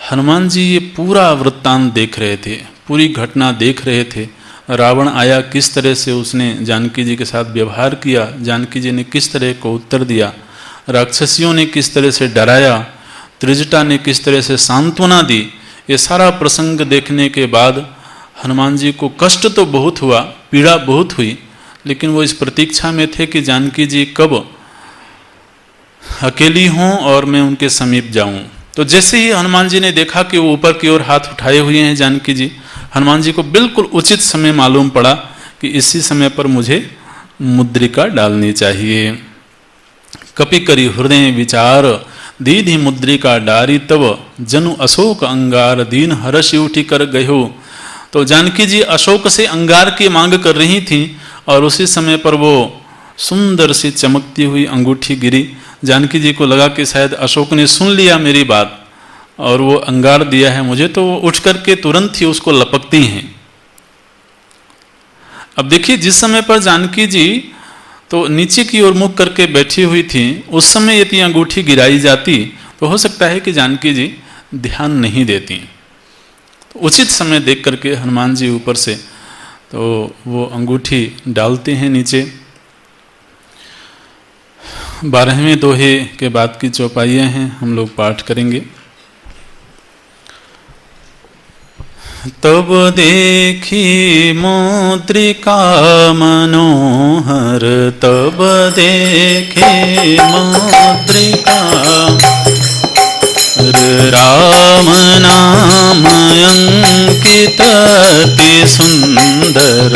हनुमान जी ये पूरा वृत्तांत देख रहे थे, पूरी घटना देख रहे थे। रावण आया, किस तरह से उसने जानकी जी के साथ व्यवहार किया, जानकी जी ने किस तरह को उत्तर दिया, राक्षसियों ने किस तरह से डराया, त्रिजटा ने किस तरह से सांत्वना दी। ये सारा प्रसंग देखने के बाद हनुमान जी को कष्ट तो बहुत हुआ, पीड़ा बहुत हुई, लेकिन वो इस प्रतीक्षा में थे कि जानकी जी कब अकेली हों और मैं उनके समीप जाऊं। तो जैसे ही हनुमान जी ने देखा कि वो ऊपर की ओर हाथ उठाए हुए हैं जानकी जी, हनुमान जी को बिल्कुल उचित समय मालूम पड़ा कि इसी समय पर मुझे मुद्रिका डालनी चाहिए। कपि करी हृदय विचार, दीधि मुद्रिका डारी तब, जनु अशोक अंगार, दीन हर्ष उठी कर गयो। तो जानकी जी अशोक से अंगार की मांग कर रही थी और उसी समय पर वो सुंदर सी चमकती हुई अंगूठी गिरी। जानकी जी को लगा कि शायद अशोक ने सुन लिया मेरी बात और वो अंगार दिया है मुझे, तो वो उठ करके तुरंत ही उसको लपकती हैं। अब देखिए, जिस समय पर जानकी जी तो नीचे की ओर मुख करके बैठी हुई थी, उस समय यदि अंगूठी गिराई जाती तो हो सकता है कि जानकी जी ध्यान नहीं देती। उचित समय देख करके हनुमान जी ऊपर से तो वो अंगूठी डालते हैं नीचे। 12वें दोहे के बाद की चौपाइयाँ हैं, हम लोग पाठ करेंगे। तब देखी मुद्रिका मनोहर, तब देखे मुद्रिका राम नाम अंकित अति सुंदर।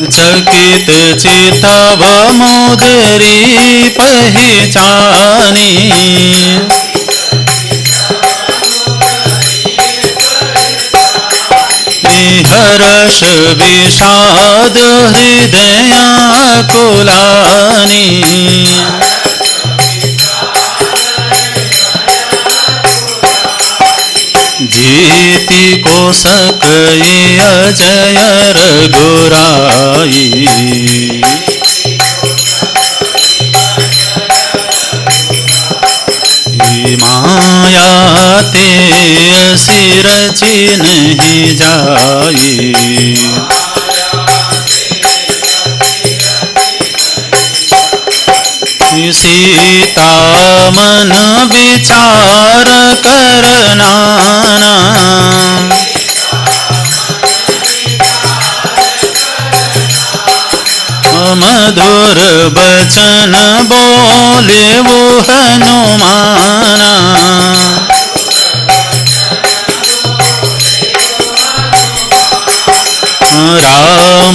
चकित चितव मुदरी पहचानी, हर्ष विषाद हृदय कुलानी। जीति कोसक अजय रघुराई, माया ते सिर नहीं जाई। सीता मन विचार करना, मधुर बचन बोले वो हनुमाना।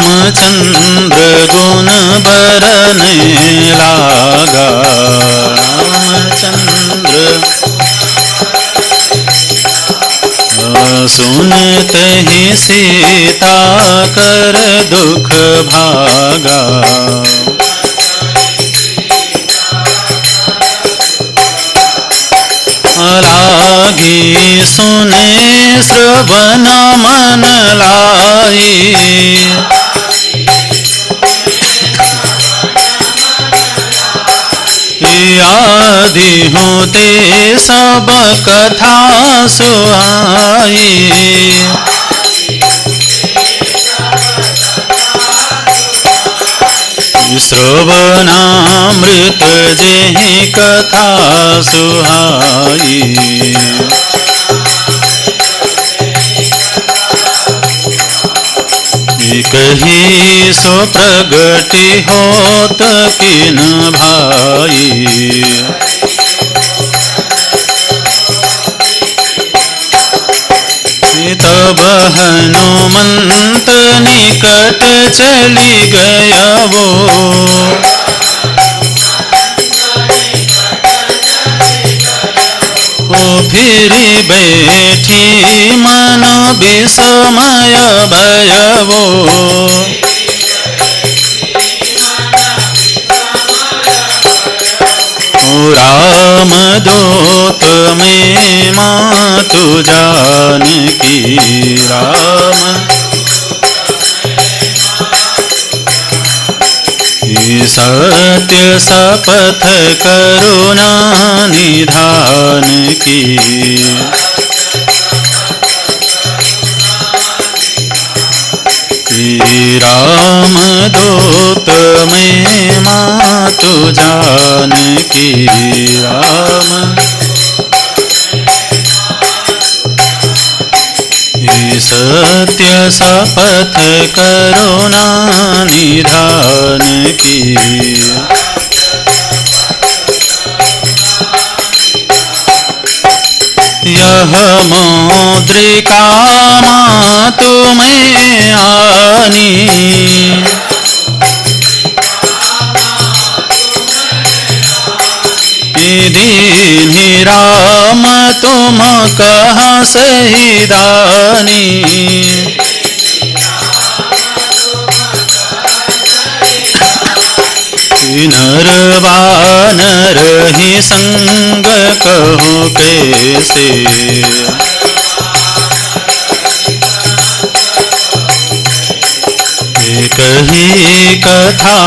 रामचंद्र गुण बरने लागा, रामचंद्र सुनत ही सीता कर दुख भागा। लागी सुने श्रवण मन लाई, आदि होते सब कथा सुहाई। श्रवणामृत जेहि कथा सुहाई। कही सो प्रगति होत किन भाई, तब हनुमंत निकट चली गया वो। फिर बैठी मन विस्मय भयवो, राम दूत में मातु जानकी। राम सत्य शपथ करुणा निधान की। राम दूत में मातु जानकी। राम सत्य शपथ करुणा निधान की। यह मुद्रिका मातु में आनी, दीन्हि राम तुम कहाँ सही दानी। नर वानर ही संग कहो कैसे, कही कथा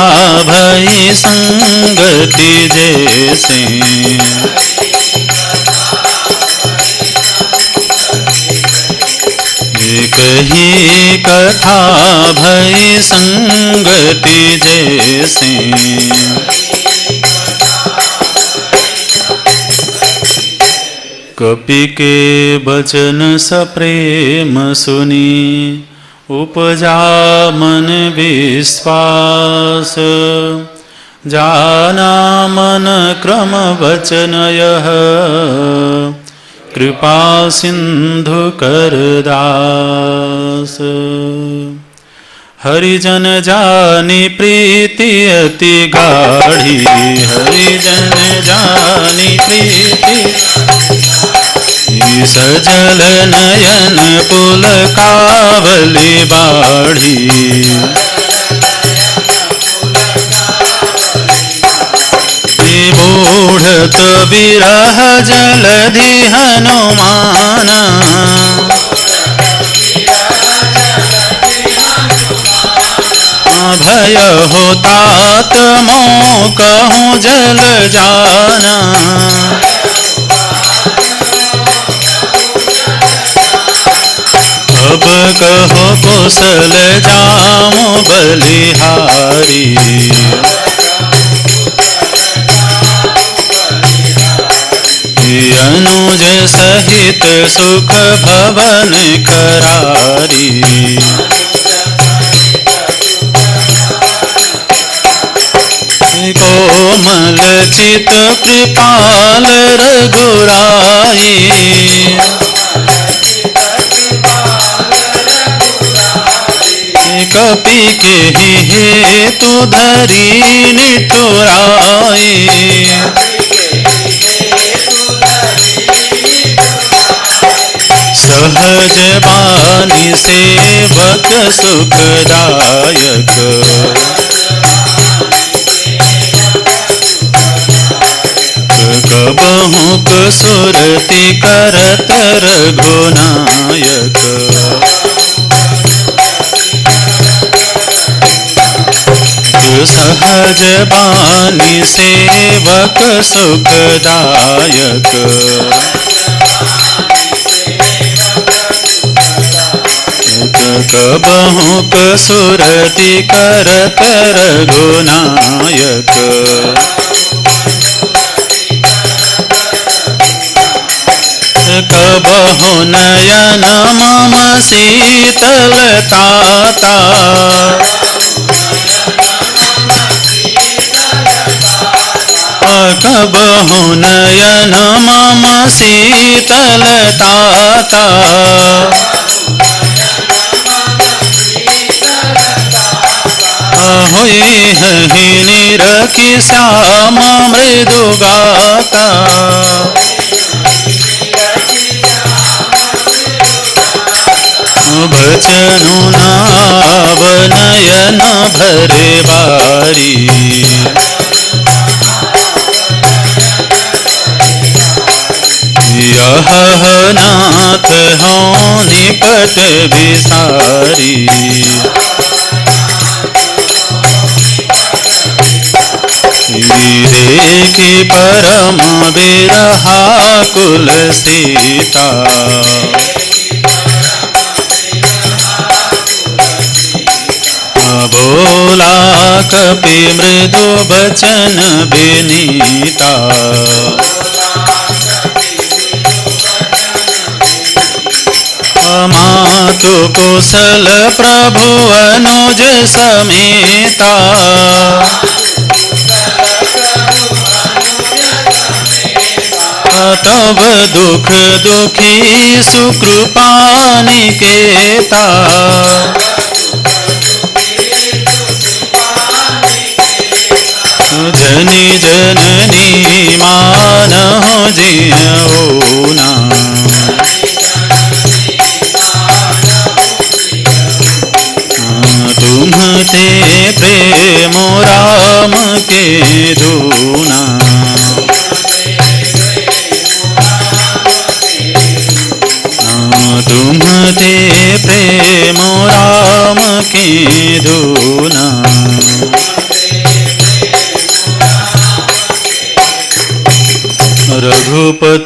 भई संगति जैसे, कही कथा भई संगति जैसे, कपि के बचन सप्रेम सुनी, उपजा मन विश्वास, जाना मन क्रम वचन यह, कृपा सिंधु कर दास। हरिजन जानी प्रीति अति गाढ़ी, हरिजन जानी प्रीति सजल नयन पुलकावली बाढ़ी, बूढ़त बिरह जलधि हनुमाना, भय हो तात मों कहूँ जल जाना, अब कहो कुशल जामो बलिहारी, अनुज सहित सुख भवन करारी, कोमल चित कृपाल रघुराई, कपि के हेतु धरी निठुराई, सहज बानी सेवक सुखदायक, कबहु सुरति करत रघुनायक, सहज बानी सेवक सुखदायक, कबहु सुरति करत रघुनायक, कबहु नयन मम शीतलताता, कबहु नयन मम शीतलताता, हुई हहि निरखि श्याम मृदु गाता, बचनु नाव नयन भरे बारी, यह नाथ हों निपट विसारी, देखी परम बिरहा कुल सीता, बोला कपि मृदु बचन विनीता, मातु कुशल प्रभु अनुज समेता, तब दुख दुखी सुकृपा निकेता, जनि जननी मानहु जियऊना, तुम ते प्रेम राम के दूना, तुम ते प्रेम राम के दूना,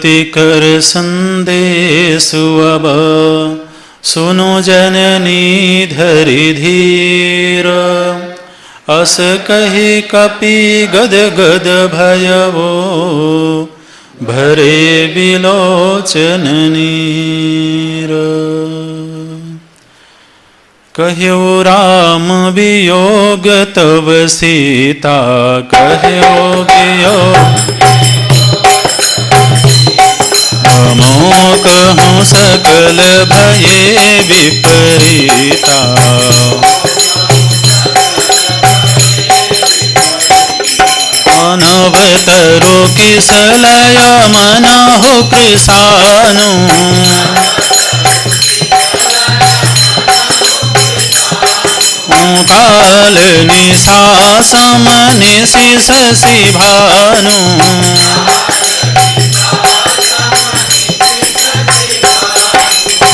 भक्ति कर संदेशु अब सुनो जननी धरि धीर अस कहि कपि गद गद भयवो भरे विलोचन नीर कह्यो राम वियोग तव सीता कह्यो वियोग कहूँ सकल भये विपरीता मानवतरो किसलय मन हो कृसानु काल निशा समनिशि शशि भानु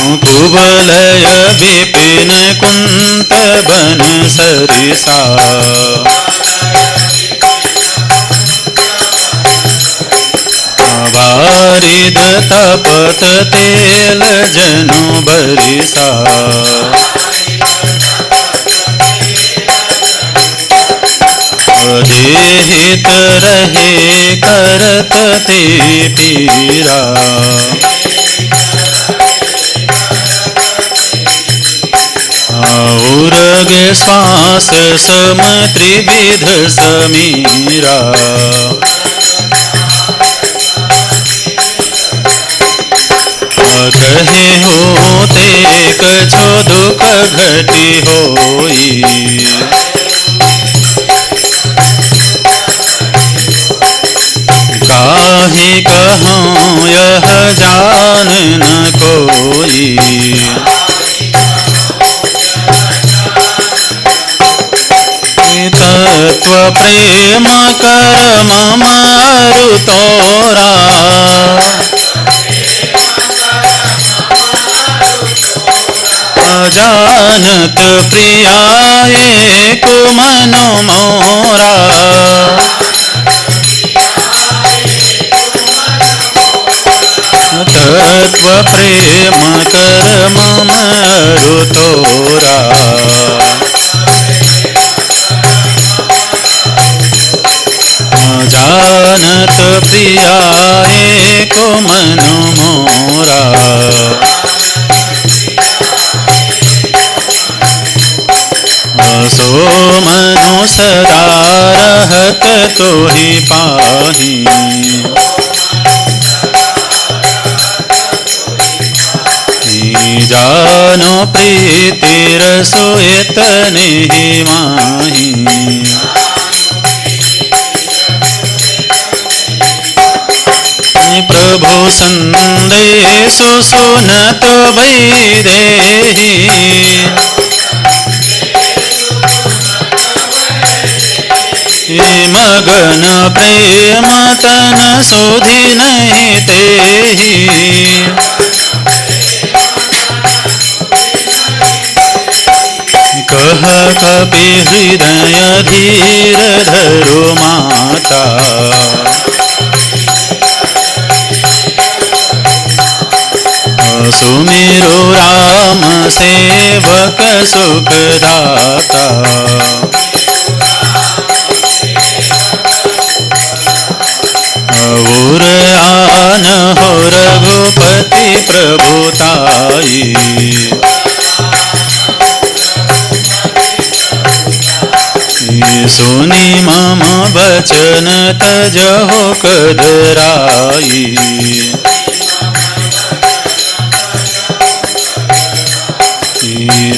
कुवलय विपिन कुंत बन सरिसा वारिद तपत तेल जनु बरिसा देहित रहे करत ते पीरा उर्ग श्वास सम त्रिविध समीरा कहे होते कछो दुख घटी होई काहे कहूँ यह जान न कोई तत्व प्रेम कर मरु तोरा जानत प्रियाए को मनो मोरा तत्व प्रेम कर मरु तोरा जानत प्रियाए को मनो मोरा सो मनो सदा रहत तो ही पाही जानो प्रीति रसोयत नहीं माही प्रभु संदेश सुनत वैदेही मगन प्रेम तन सुधि नहीं तेहि कह कपि हृदय धीर धरो माता सुमिरो राम सेवक सुखदाता और आन हो रघुपति प्रभुताई सुनी मम बचन तजहो कदराई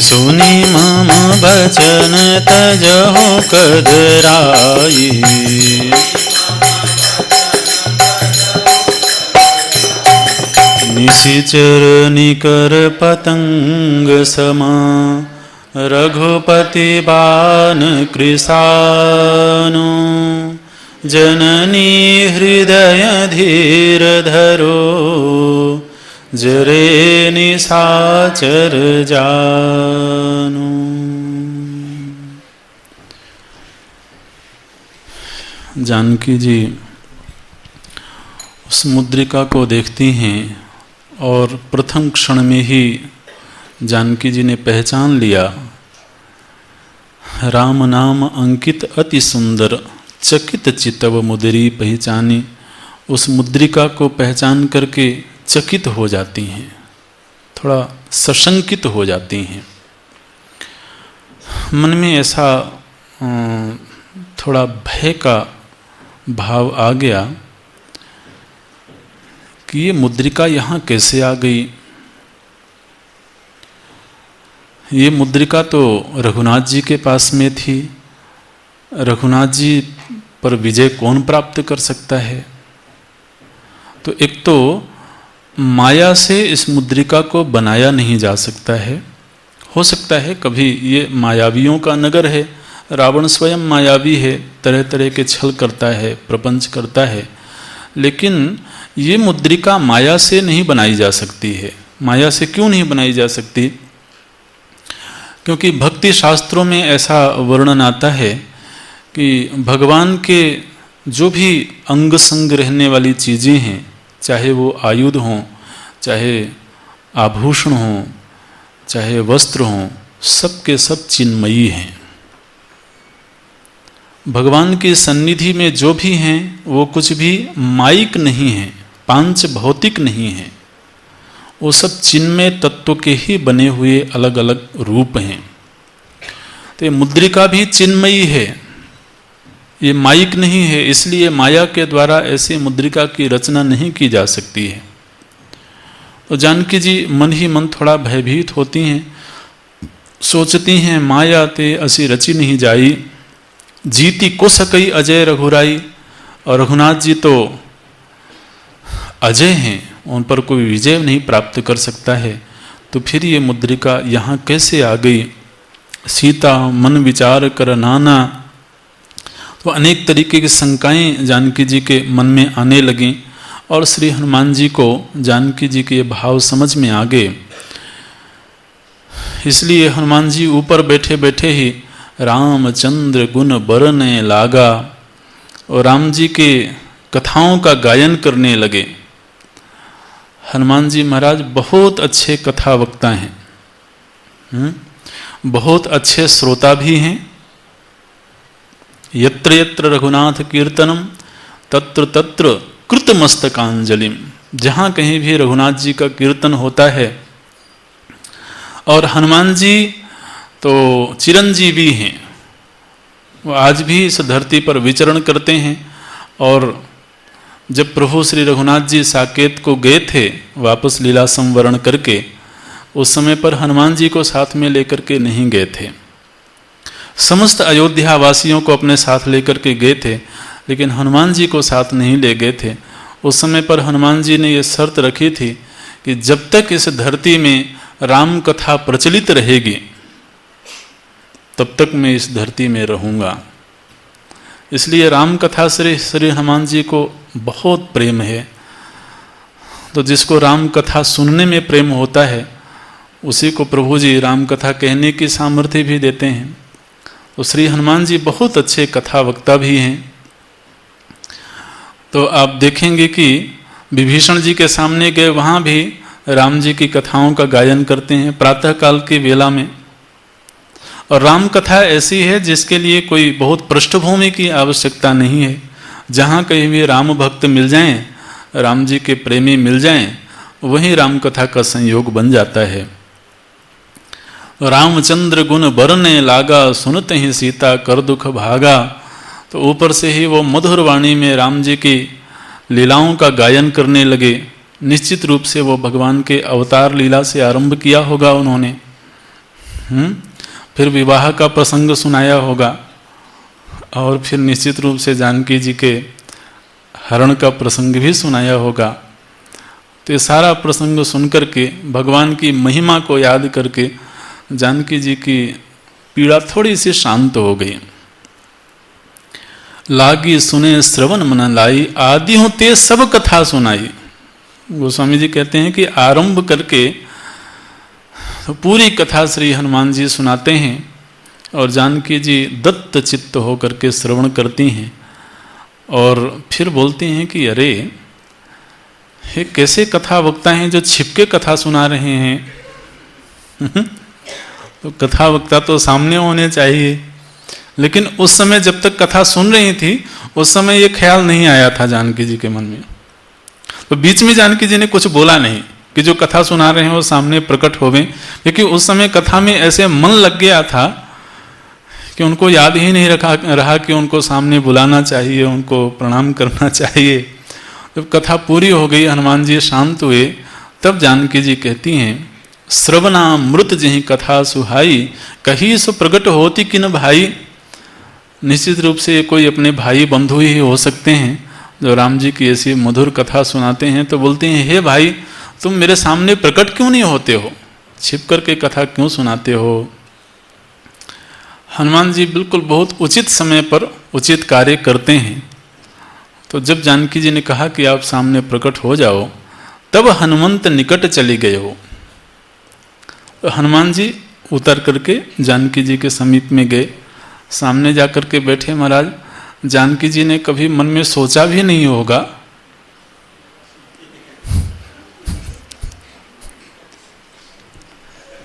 सुनी मम बचन तजहो कदराई निशिचर निकर पतंग समा रघुपति बान कृशानु जननी हृदय धीर धरो जरे निशाचर जानु। जानकी जी उस मुद्रिका को देखती हैं और प्रथम क्षण में ही जानकी जी ने पहचान लिया, राम नाम अंकित अति सुंदर चकित चितव मुद्री पहचानी। उस मुद्रिका को पहचान करके चकित हो जाती हैं, थोड़ा सशंकित हो जाती हैं। मन में ऐसा थोड़ा भय का भाव आ गया कि ये मुद्रिका यहाँ कैसे आ गई। ये मुद्रिका तो रघुनाथ जी के पास में थी, रघुनाथ जी पर विजय कौन प्राप्त कर सकता है। तो एक तो माया से इस मुद्रिका को बनाया नहीं जा सकता है। हो सकता है कभी, ये मायावियों का नगर है, रावण स्वयं मायावी है, तरह तरह के छल करता है, प्रपंच करता है, लेकिन ये मुद्रिका माया से नहीं बनाई जा सकती है। माया से क्यों नहीं बनाई जा सकती? क्योंकि भक्ति शास्त्रों में ऐसा वर्णन आता है कि भगवान के जो भी अंग संग रहने वाली चीज़ें हैं, चाहे वो आयुध हों, चाहे आभूषण हों, चाहे वस्त्र हों, सब के सब चिन्मयी हैं। भगवान की सन्निधि में जो भी हैं वो कुछ भी माइक नहीं है, पांच भौतिक नहीं है, वो सब चिन्मय तत्व के ही बने हुए अलग अलग रूप हैं। तो ये मुद्रिका भी चिन्मयी है, ये माइक नहीं है, इसलिए माया के द्वारा ऐसी मुद्रिका की रचना नहीं की जा सकती है। तो जानकी जी मन ही मन थोड़ा भयभीत होती हैं, सोचती हैं माया ते असी रची नहीं जाई, जीती को सकई अजय रघुराई। और रघुनाथ जी तो अजय हैं, उन पर कोई विजय नहीं प्राप्त कर सकता है, तो फिर ये मुद्रिका यहाँ कैसे आ गई। सीता मन विचार कर नाना, तो अनेक तरीके की शंकाएं जानकी जी के मन में आने लगीं और श्री हनुमान जी को जानकी जी के भाव समझ में आ गए। इसलिए हनुमान जी ऊपर बैठे बैठे ही रामचंद्र गुण बरने लागा और राम जी के कथाओं का गायन करने लगे। हनुमान जी महाराज बहुत अच्छे कथा वक्ता हैं, बहुत अच्छे श्रोता भी हैं। यत्र यत्र रघुनाथ कीर्तनम तत्र तत्र कृतमस्तकांजलिम, जहाँ कहीं भी रघुनाथ जी का कीर्तन होता है। और हनुमान जी तो चिरंजीवी हैं, वो आज भी इस धरती पर विचरण करते हैं। और जब प्रभु श्री रघुनाथ जी साकेत को गए थे वापस लीला संवरण करके, उस समय पर हनुमान जी को साथ में लेकर के नहीं गए थे। समस्त अयोध्या वासियों को अपने साथ लेकर के गए थे, लेकिन हनुमान जी को साथ नहीं ले गए थे। उस समय पर हनुमान जी ने यह शर्त रखी थी कि जब तक इस धरती में राम कथा प्रचलित रहेगी तब तक मैं इस धरती में रहूँगा। इसलिए राम कथा से श्री हनुमान जी को बहुत प्रेम है। तो जिसको राम कथा सुनने में प्रेम होता है उसी को प्रभु जी राम कथा कहने की सामर्थ्य भी देते हैं। तो श्री हनुमान जी बहुत अच्छे कथा वक्ता भी हैं। तो आप देखेंगे कि विभीषण जी के सामने गए, वहाँ भी राम जी की कथाओं का गायन करते हैं प्रातःकाल की वेला में। और राम कथा ऐसी है जिसके लिए कोई बहुत पृष्ठभूमि की आवश्यकता नहीं है। जहाँ कहीं भी राम भक्त मिल जाएं, राम जी के प्रेमी मिल जाएं, वहीं राम कथा का संयोग बन जाता है। रामचंद्र गुण बरने लागा, सुनते ही सीता कर दुख भागा। तो ऊपर से ही वो मधुर वाणी में राम जी की लीलाओं का गायन करने लगे। निश्चित रूप से वो भगवान के अवतार लीला से आरंभ किया होगा उन्होंने। फिर विवाह का प्रसंग सुनाया होगा और फिर निश्चित रूप से जानकी जी के हरण का प्रसंग भी सुनाया होगा। तो ये सारा प्रसंग सुनकर के भगवान की महिमा को याद करके जानकी जी की पीड़ा थोड़ी सी शांत हो गई। लागी सुने श्रवण मन लाई, आदि होते सब कथा सुनाई। गोस्वामी जी कहते हैं कि आरंभ करके तो पूरी कथा श्री हनुमान जी सुनाते हैं और जानकी जी दत्त चित्त होकर के श्रवण करती हैं और फिर बोलती हैं कि अरे हे कैसे कथा वक्ता हैं जो छिपके कथा सुना रहे हैं। तो कथा वक्ता तो सामने होने चाहिए। लेकिन उस समय जब तक कथा सुन रही थी उस समय ये ख्याल नहीं आया था जानकी जी के मन में। तो बीच में जानकी जी ने कुछ बोला नहीं कि जो कथा सुना रहे हैं वो सामने प्रकट होवे, क्योंकि उस समय कथा में ऐसे मन लग गया था कि उनको याद ही नहीं रहा कि उनको सामने बुलाना चाहिए, उनको प्रणाम करना चाहिए। जब कथा पूरी हो गई, हनुमान जी शांत हुए, तब जानकी जी कहती हैं, श्रवणा मृत जिहि कथा सुहाई, कही सो प्रकट होती किन भाई। निश्चित रूप से कोई अपने भाई बंधु ही हो सकते हैं जो राम जी की ऐसी मधुर कथा सुनाते हैं। तो बोलते हैं, हे भाई तुम मेरे सामने प्रकट क्यों नहीं होते हो, छिप करके कथा क्यों सुनाते हो। हनुमान जी बिल्कुल बहुत उचित समय पर उचित कार्य करते हैं। तो जब जानकी जी ने कहा कि आप सामने प्रकट हो जाओ, तब हनुमंत निकट चली गए हो। तो हनुमान जी उतर करके जानकी जी के समीप में गए, सामने जाकर के बैठे। महाराज जानकी जी ने कभी मन में सोचा भी नहीं होगा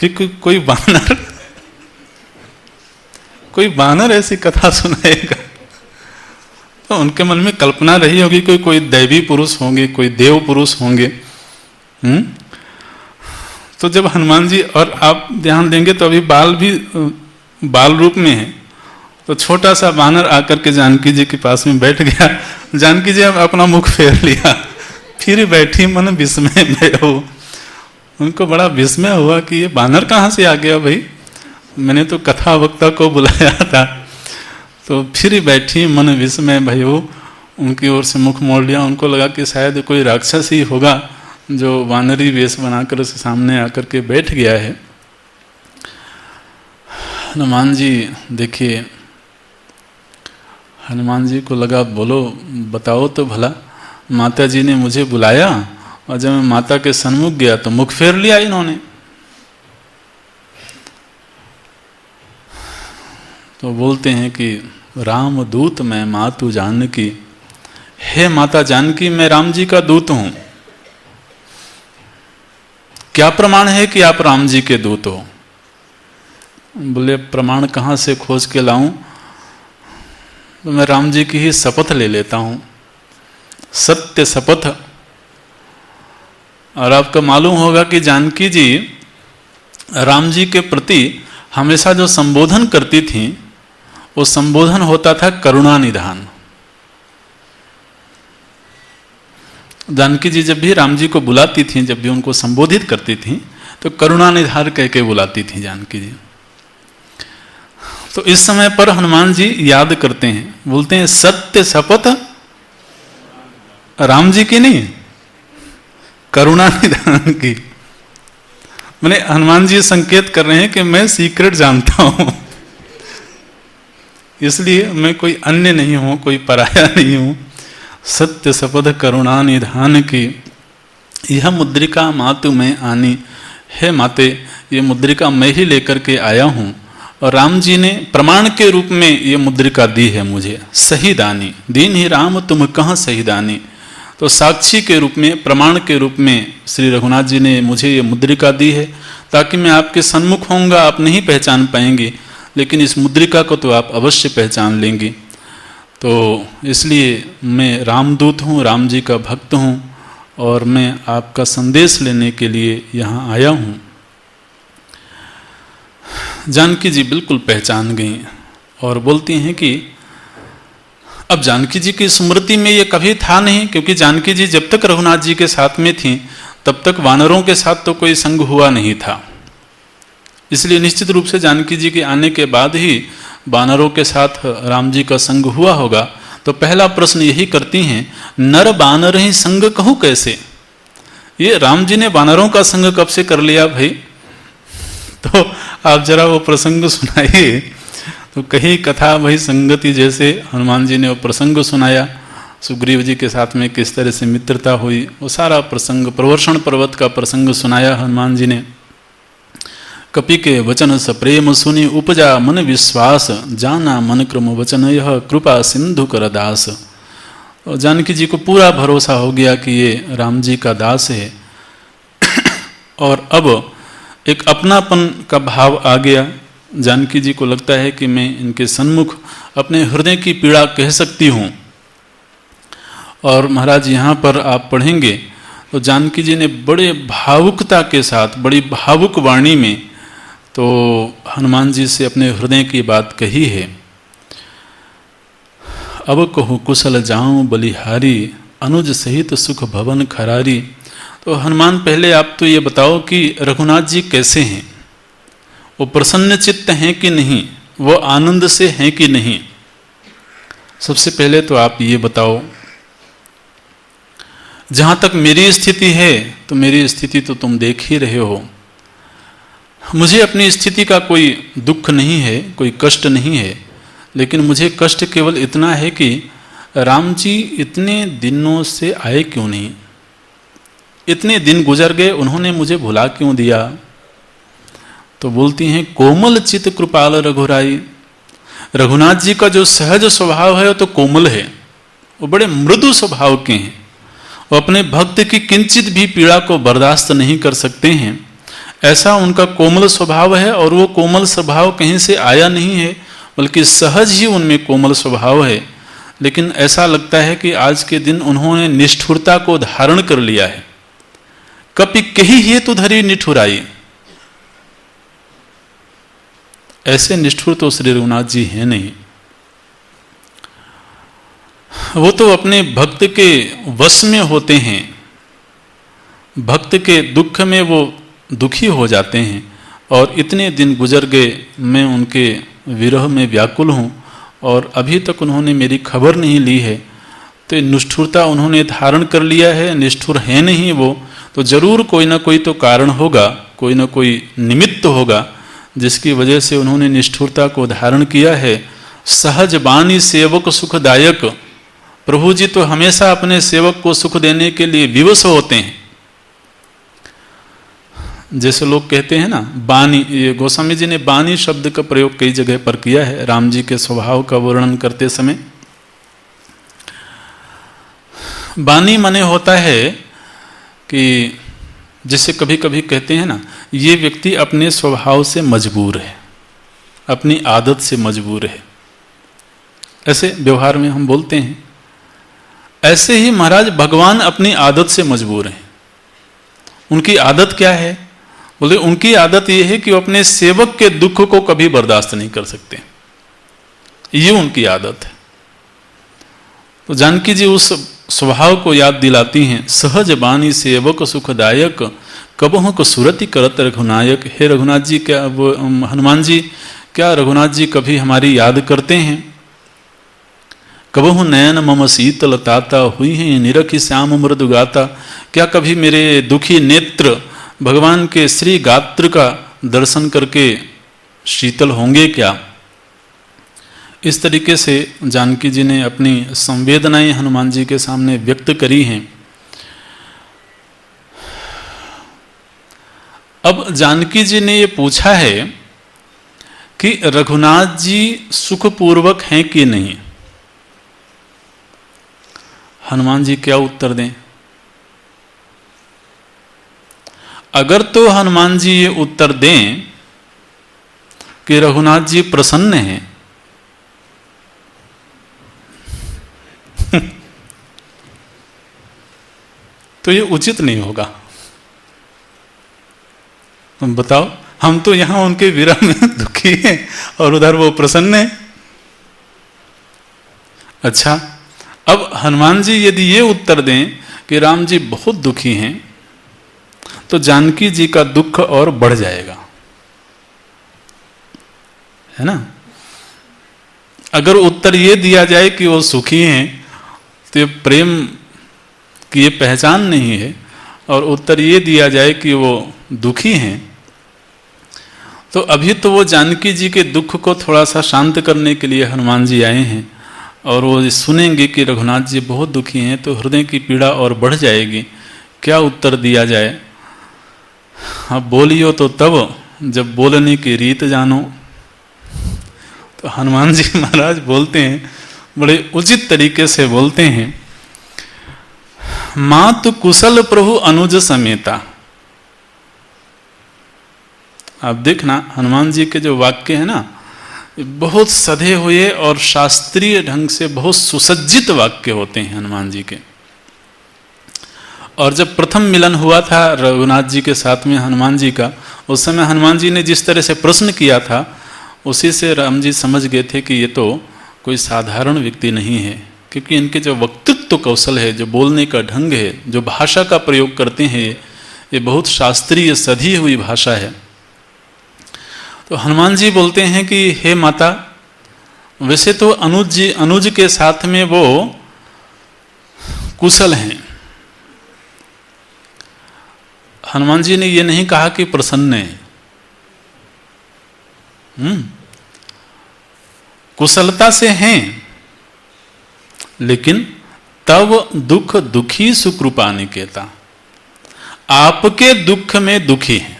कि कोई बानर ऐसी कथा सुनाएगा। तो उनके मन में कल्पना रही होगी कोई दैवी पुरुष होंगे, कोई देव पुरुष होंगे। तो जब हनुमान जी, और आप ध्यान देंगे तो अभी बाल भी बाल रूप में है, तो छोटा सा बानर आकर के जानकी जी के पास में बैठ गया। जानकी जी अपना मुख फेर लिया, फिर बैठी मन विस्मय में हो। उनको बड़ा विस्मय हुआ कि ये बानर कहाँ से आ गया भाई, मैंने तो कथा वक्ता को बुलाया था। तो फिर बैठी मन विस्मय भयो, उनकी ओर से मुख मोड़ लिया। उनको लगा कि शायद कोई राक्षस ही होगा जो वानरी वेश बनाकर उसके सामने आकर के बैठ गया है। हनुमान जी देखिए, हनुमान जी को लगा, बोलो बताओ तो भला, माता जी ने मुझे बुलाया और जब मैं माता के सन्मुख गया तो मुख फेर लिया इन्होंने। तो बोलते हैं कि राम दूत मैं मातु जानकी, हे माता जानकी मैं राम जी का दूत हूं। क्या प्रमाण है कि आप राम जी के दूत हो। बोले प्रमाण कहां से खोज के लाऊं, तो मैं राम जी की ही शपथ ले लेता हूं, सत्य शपथ। और आपको मालूम होगा कि जानकी जी राम जी के प्रति हमेशा जो संबोधन करती थी वो संबोधन होता था करुणा निधान। जानकी जी जब भी राम जी को बुलाती थी, जब भी उनको संबोधित करती थी, तो करुणा निधान कह के बुलाती थी जानकी जी। तो इस समय पर हनुमान जी याद करते हैं, बोलते हैं सत्य शपथ राम जी की नहीं, करुणा निधान की। मैंने हनुमान जी संकेत कर रहे हैं कि मैं सीक्रेट जानता हूं, इसलिए मैं कोई अन्य नहीं हूं, कोई पराया नहीं हूं। सत्य शपथ करुणा निधान की, यह मुद्रिका मातु में आनी। हे माते, ये मुद्रिका मैं ही लेकर के आया हूं, और राम जी ने प्रमाण के रूप में ये मुद्रिका दी है मुझे। सही दानी दीन ही राम तुम कहाँ सही दानी। तो साक्षी के रूप में, प्रमाण के रूप में श्री रघुनाथ जी ने मुझे ये मुद्रिका दी है, ताकि मैं आपके सन्मुख होऊंगा, आप नहीं पहचान पाएंगे, लेकिन इस मुद्रिका को तो आप अवश्य पहचान लेंगे। तो इसलिए मैं रामदूत हूँ, राम जी का भक्त हूँ, और मैं आपका संदेश लेने के लिए यहाँ आया हूँ। जानकी जी बिल्कुल पहचान गई और बोलती हैं कि अब जानकी जी की स्मृति में ये कभी था नहीं, क्योंकि जानकी जी जब तक रघुनाथ जी के साथ में थी तब तक वानरों के साथ तो कोई संग हुआ नहीं था। इसलिए निश्चित रूप से जानकी जी के आने के बाद ही वानरों के साथ राम जी का संग हुआ होगा। तो पहला प्रश्न यही करती हैं, नर बानर ही संग कहूं कैसे। ये राम जी ने वानरों का संग कब से कर लिया भाई। तो आप जरा वो प्रसंग सुनाइए। तो कही कथा वही संगति, जैसे हनुमान जी ने वो प्रसंग सुनाया, सुग्रीव जी के साथ में किस तरह से मित्रता हुई, वो सारा प्रसंग, प्रवर्षण पर्वत का प्रसंग सुनाया हनुमान जी ने। कपि के वचन सप्रेम सुनि उपजा मन विश्वास, जाना मन क्रम वचन यह कृपा सिंधु कर दास। और जानकी जी को पूरा भरोसा हो गया कि ये राम जी का दास है और अब एक अपनापन का भाव आ गया। जानकी जी को लगता है कि मैं इनके सन्मुख अपने हृदय की पीड़ा कह सकती हूँ। और महाराज यहाँ पर आप पढ़ेंगे तो जानकी जी ने बड़े भावुकता के साथ, बड़ी भावुक वाणी में तो हनुमान जी से अपने हृदय की बात कही है। अब कहूँ कुशल जाऊं बलिहारी, अनुज सहित सुख भवन खरारी। तो हनुमान पहले आप तो ये बताओ कि रघुनाथ जी कैसे हैं, वो प्रसन्न चित्त हैं कि नहीं, वो आनंद से हैं कि नहीं। सबसे पहले तो आप ये बताओ। जहां तक मेरी स्थिति है तो मेरी स्थिति तो तुम देख ही रहे हो। मुझे अपनी स्थिति का कोई दुख नहीं है, कोई कष्ट नहीं है, लेकिन मुझे कष्ट केवल इतना है कि राम जी इतने दिनों से आए क्यों नहीं, इतने दिन गुजर गए, उन्होंने मुझे भुला क्यों दिया। तो बोलती हैं कोमल चित कृपाल रघुराई। रघुनाथ जी का जो सहज स्वभाव है वो तो कोमल है, वो बड़े मृदु स्वभाव के हैं, वो अपने भक्त की किंचित भी पीड़ा को बर्दाश्त नहीं कर सकते हैं। ऐसा उनका कोमल स्वभाव है और वो कोमल स्वभाव कहीं से आया नहीं है, बल्कि सहज ही उनमें कोमल स्वभाव है। लेकिन ऐसा लगता है कि आज के दिन उन्होंने निष्ठुरता को धारण कर लिया है। कपि कही हेतु धरी निठुराई, ऐसे निष्ठुर तो श्री रघुनाथ जी हैं नहीं। वो तो अपने भक्त के वश में होते हैं, भक्त के दुख में वो दुखी हो जाते हैं। और इतने दिन गुजर गए, मैं उनके विरह में व्याकुल हूँ और अभी तक उन्होंने मेरी खबर नहीं ली है। तो निष्ठुरता उन्होंने धारण कर लिया है, निष्ठुर है नहीं वो, तो जरूर कोई ना कोई तो कारण होगा, कोई ना कोई निमित्त होगा जिसकी वजह से उन्होंने निष्ठुरता को धारण किया है। सहज बानी सेवक सुखदायक, प्रभु जी तो हमेशा अपने सेवक को सुख देने के लिए विवश होते हैं। जैसे लोग कहते हैं ना बानी, ये गोस्वामी जी ने बानी शब्द का प्रयोग कई जगह पर किया है राम जी के स्वभाव का वर्णन करते समय। बानी माने होता है कि जैसे कभी कभी कहते हैं ना, ये व्यक्ति अपने स्वभाव से मजबूर है, अपनी आदत से मजबूर है, ऐसे व्यवहार में हम बोलते हैं। ऐसे ही महाराज भगवान अपनी आदत से मजबूर हैं। उनकी आदत क्या है? बोले उनकी आदत यह है कि वो अपने सेवक के दुख को कभी बर्दाश्त नहीं कर सकते, ये उनकी आदत है। तो जानकी जी उस स्वभाव को याद दिलाती हैं। सहज बानी सेवक सुखदायक, कबहु को सुरति करत रघुनायक। हे रघुनाथ जी, क्या वो हनुमान जी, क्या रघुनाथ जी कभी हमारी याद करते हैं? कबहु नयन मम शीतल ताता, हुई हैं निरखी श्याम मृदु गाता। क्या कभी मेरे दुखी नेत्र भगवान के श्री गात्र का दर्शन करके शीतल होंगे क्या? इस तरीके से जानकी जी ने अपनी संवेदनाएं हनुमान जी के सामने व्यक्त करी हैं। अब जानकी जी ने ये पूछा है कि रघुनाथ जी सुखपूर्वक हैं कि नहीं। हनुमान जी क्या उत्तर दें? अगर तो हनुमान जी ये उत्तर दें कि रघुनाथ जी प्रसन्न हैं, तो ये उचित नहीं होगा। तुम बताओ, हम तो यहां उनके विरह में दुखी हैं और उधर वो प्रसन्न है। अच्छा, अब हनुमान जी यदि ये उत्तर दें कि राम जी बहुत दुखी हैं, तो जानकी जी का दुख और बढ़ जाएगा, है ना। अगर उत्तर ये दिया जाए कि वो सुखी हैं, तो ये प्रेम की ये पहचान नहीं है, और उत्तर ये दिया जाए कि वो दुखी हैं, तो अभी तो वो जानकी जी के दुख को थोड़ा सा शांत करने के लिए हनुमान जी आए हैं, और वो सुनेंगे कि रघुनाथ जी बहुत दुखी हैं, तो हृदय की पीड़ा और बढ़ जाएगी। क्या उत्तर दिया जाए? हाँ, बोलियो तो तब जब बोलने की रीत जानो। तो हनुमान जी महाराज बोलते हैं, बड़े उचित तरीके से बोलते हैं मातु कुशल प्रभु अनुज समेता। आप देखना हनुमान जी के जो वाक्य है ना, बहुत सधे हुए और शास्त्रीय ढंग से बहुत सुसज्जित वाक्य होते हैं हनुमान जी के। और जब प्रथम मिलन हुआ था रघुनाथ जी के साथ में हनुमान जी का, उस समय हनुमान जी ने जिस तरह से प्रश्न किया था, उसी से राम जी समझ गए थे कि ये तो कोई साधारण व्यक्ति नहीं है, क्योंकि इनके जो वक्तृत्व कौशल है, जो बोलने का ढंग है, जो भाषा का प्रयोग करते हैं, ये बहुत शास्त्रीय सधी हुई भाषा है। तो हनुमान जी बोलते हैं कि हे माता, वैसे तो अनुज के साथ में वो कुशल हैं। हनुमान जी ने ये नहीं कहा कि प्रसन्न है, कुशलता से हैं, लेकिन तब दुख दुखी सुकृपा निकेता, आपके दुख में दुखी है।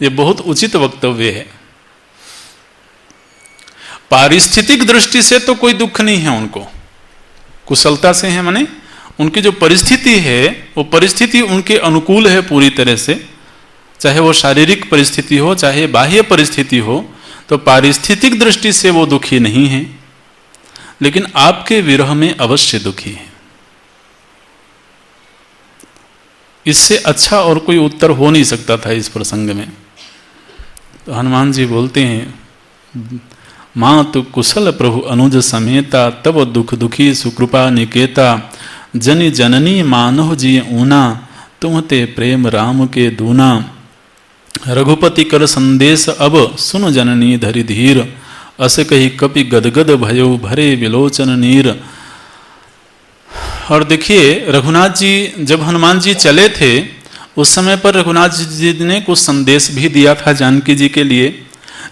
ये बहुत उचित वक्तव्य है। पारिस्थितिक दृष्टि से तो कोई दुख नहीं है उनको, कुशलता से है, माने उनकी जो परिस्थिति है वो परिस्थिति उनके अनुकूल है पूरी तरह से, चाहे वो शारीरिक परिस्थिति हो चाहे बाह्य परिस्थिति हो, तो पारिस्थितिक दृष्टि से वो दुखी नहीं है, लेकिन आपके विरह में अवश्य दुखी है। इससे अच्छा और कोई उत्तर हो नहीं सकता था इस प्रसंग में। तो हनुमान जी बोलते हैं, मातु कुशल प्रभु अनुज समेता, तब दुख दुखी सुकृपा निकेता, जनि जननी मानव जी ऊना, तुम ते प्रेम राम के दूना, रघुपति कर संदेश अब सुन जननी धरि धीर, अस कही कपि गदगद भयो भरे विलोचन नीर। और देखिए रघुनाथ जी जब हनुमान जी चले थे उस समय पर रघुनाथ जी ने कुछ संदेश भी दिया था जानकी जी के लिए,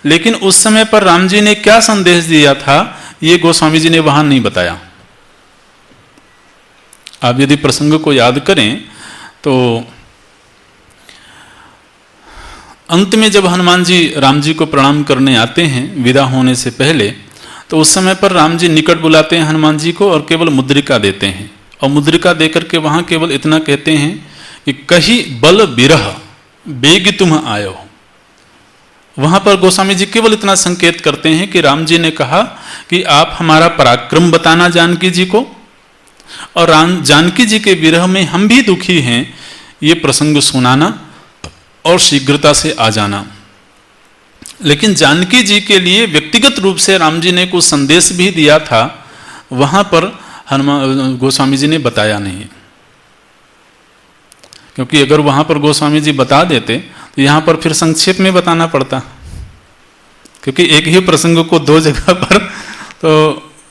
लेकिन उस समय पर राम जी ने क्या संदेश दिया था ये गोस्वामी जी ने वहां नहीं बताया। आप यदि प्रसंग को याद करें तो अंत में जब हनुमान जी राम जी को प्रणाम करने आते हैं विदा होने से पहले, तो उस समय पर राम जी निकट बुलाते हैं हनुमान जी को और केवल मुद्रिका देते हैं, और मुद्रिका देकर के वहां केवल इतना कहते हैं कि कही बल बिरह बेग तुम आयो। वहां पर गोस्वामी जी केवल इतना संकेत करते हैं कि राम जी ने कहा कि आप हमारा पराक्रम बताना जानकी जी को, और जानकी जी के विरह में हम भी दुखी हैं, ये प्रसंग सुनाना और शीघ्रता से आ जाना। लेकिन जानकी जी के लिए व्यक्तिगत रूप से राम जी ने कुछ संदेश भी दिया था, वहां पर हनुमान गोस्वामी जी ने बताया नहीं, क्योंकि अगर वहां पर गोस्वामी जी बता देते तो यहां पर फिर संक्षेप में बताना पड़ता, क्योंकि एक ही प्रसंग को दो जगह पर तो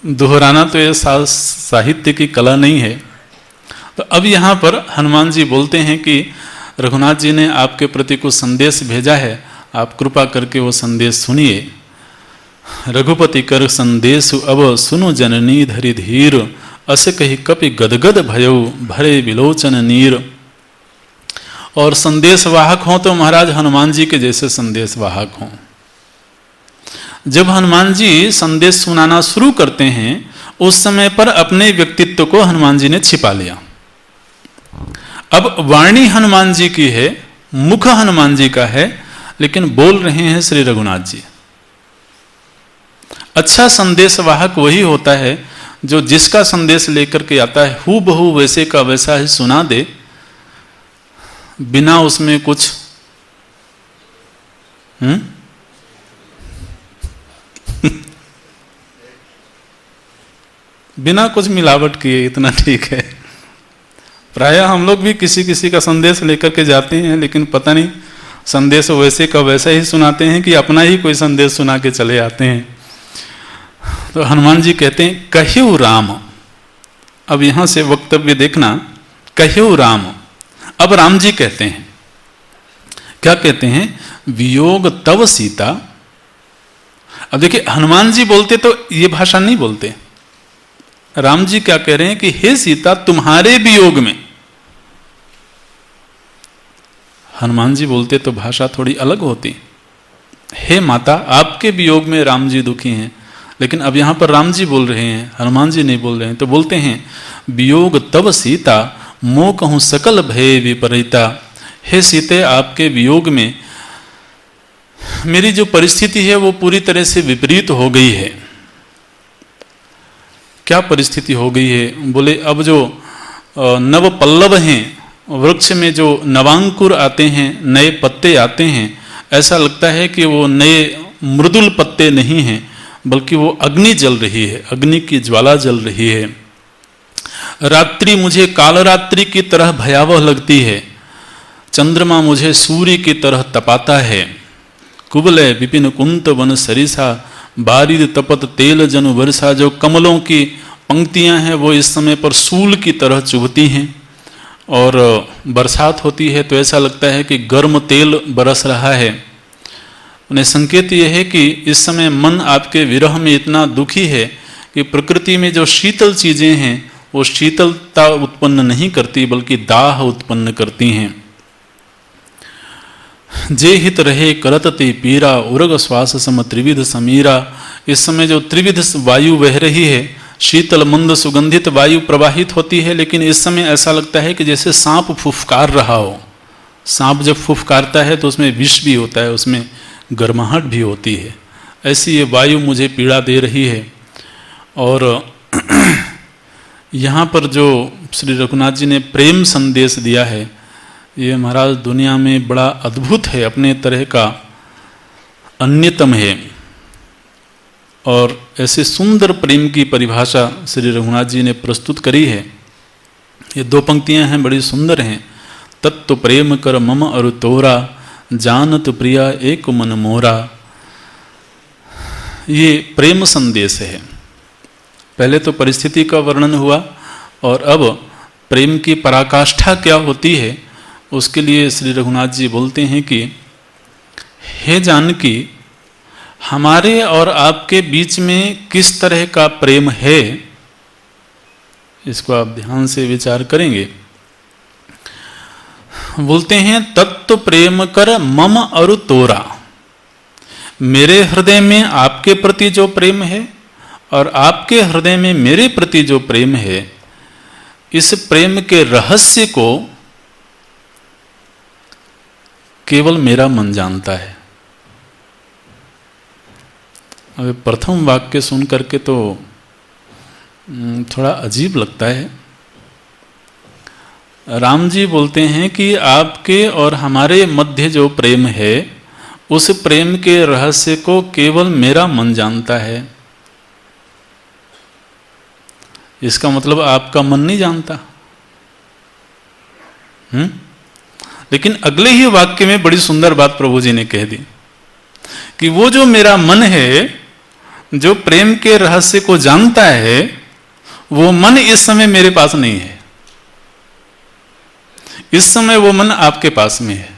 दोहराना तो ये साहित्य की कला नहीं है। तो अब यहाँ पर हनुमान जी बोलते हैं कि रघुनाथ जी ने आपके प्रति कुछ संदेश भेजा है, आप कृपा करके वो संदेश सुनिए। रघुपति कर संदेश अब सुनो जननी धरि धीर, अस कही कपि गदगद भयो भरे विलोचन नीर। और संदेश वाहक हों तो महाराज हनुमान जी के जैसे संदेश वाहक हों। जब हनुमान जी संदेश सुनाना शुरू करते हैं उस समय पर अपने व्यक्तित्व को हनुमान जी ने छिपा लिया। अब वाणी हनुमान जी की है, मुख हनुमान जी का है, लेकिन बोल रहे हैं श्री रघुनाथ जी। अच्छा संदेश वाहक वही होता है जो जिसका संदेश लेकर के आता है हू बहू वैसे का वैसा ही सुना दे, बिना उसमें कुछ बिना कुछ मिलावट किए, इतना ठीक है। प्रायः हम लोग भी किसी किसी का संदेश लेकर के जाते हैं, लेकिन पता नहीं संदेश वैसे का वैसा ही सुनाते हैं कि अपना ही कोई संदेश सुना के चले आते हैं। तो हनुमान जी कहते हैं कह्यु राम। अब यहां से वक्तव्य देखना, कह्यु राम। अब राम जी कहते हैं, क्या कहते हैं? वियोग तव सीता। अब देखिए हनुमान जी बोलते तो ये भाषा नहीं बोलते, राम जी क्या कह रहे हैं कि हे सीता तुम्हारे वियोग में। हनुमान जी बोलते तो भाषा थोड़ी अलग होती, हे माता आपके वियोग में राम जी दुखी हैं। लेकिन अब यहां पर राम जी बोल रहे हैं, हनुमान जी नहीं बोल रहे हैं, तो बोलते हैं वियोग तब सीता, मोह कहूँ सकल भय विपरीता। हे सीते, आपके वियोग में मेरी जो परिस्थिति है वो पूरी तरह से विपरीत हो गई है। क्या परिस्थिति हो गई है? बोले अब जो नव पल्लव हैं, वृक्ष में जो नवांकुर आते हैं, नए पत्ते आते हैं, ऐसा लगता है कि वो नए मृदुल पत्ते नहीं हैं, बल्कि वो अग्नि जल रही है, अग्नि की ज्वाला जल रही है। रात्रि मुझे कालरात्रि की तरह भयावह लगती है, चंद्रमा मुझे सूर्य की तरह तपाता है। कुबले विपिन कुंत वन सरिसा, बारिद तपत तेल जनु वर्षा। जो कमलों की पंक्तियां हैं वो इस समय पर सूल की तरह चुभती हैं, और बरसात होती है तो ऐसा लगता है कि गर्म तेल बरस रहा है। उन्हें संकेत यह है कि इस समय मन आपके विरह में इतना दुखी है कि प्रकृति में जो शीतल चीजें हैं वो शीतलता उत्पन्न नहीं करती, बल्कि दाह उत्पन्न करती हैं। जे हित रहे करत ते पीरा, उरग श्वास सम त्रिविध समीरा। इस समय जो त्रिविध वायु बह रही है, शीतल मंद सुगंधित वायु प्रवाहित होती है, लेकिन इस समय ऐसा लगता है कि जैसे सांप फुफकार रहा हो। सांप जब फुफकारता है तो उसमें विष भी होता है, उसमें गर्माहट भी होती है। ऐसी ये वायु मुझे पीड़ा दे रही है। और यहाँ पर जो श्री रघुनाथ जी ने प्रेम संदेश दिया है, ये महाराज दुनिया में बड़ा अद्भुत है, अपने तरह का अन्यतम है। और ऐसे सुंदर प्रेम की परिभाषा श्री रघुनाथ जी ने प्रस्तुत करी है। ये दो पंक्तियां हैं, बड़ी सुंदर हैं। तत्व प्रेम कर मम अरु तोरा, जानत प्रिया एक मन मोरा। ये प्रेम संदेश है। पहले तो परिस्थिति का वर्णन हुआ, और अब प्रेम की पराकाष्ठा क्या होती है उसके लिए श्री रघुनाथ जी बोलते हैं कि हे जानकी, हमारे और आपके बीच में किस तरह का प्रेम है, इसको आप ध्यान से विचार करेंगे। बोलते हैं तत्व प्रेम कर मम अरु तोरा। मेरे हृदय में आपके प्रति जो प्रेम है और आपके हृदय में मेरे प्रति जो प्रेम है, इस प्रेम के रहस्य को केवल मेरा मन जानता है। अब प्रथम वाक्य सुन करके तो थोड़ा अजीब लगता है। राम जी बोलते हैं कि आपके और हमारे मध्य जो प्रेम है, उस प्रेम के रहस्य को केवल मेरा मन जानता है। इसका मतलब आपका मन नहीं जानता। लेकिन अगले ही वाक्य में बड़ी सुंदर बात प्रभु जी ने कह दी कि वो जो मेरा मन है, जो प्रेम के रहस्य को जानता है, वो मन इस समय मेरे पास नहीं है। इस समय वो मन आपके पास में है।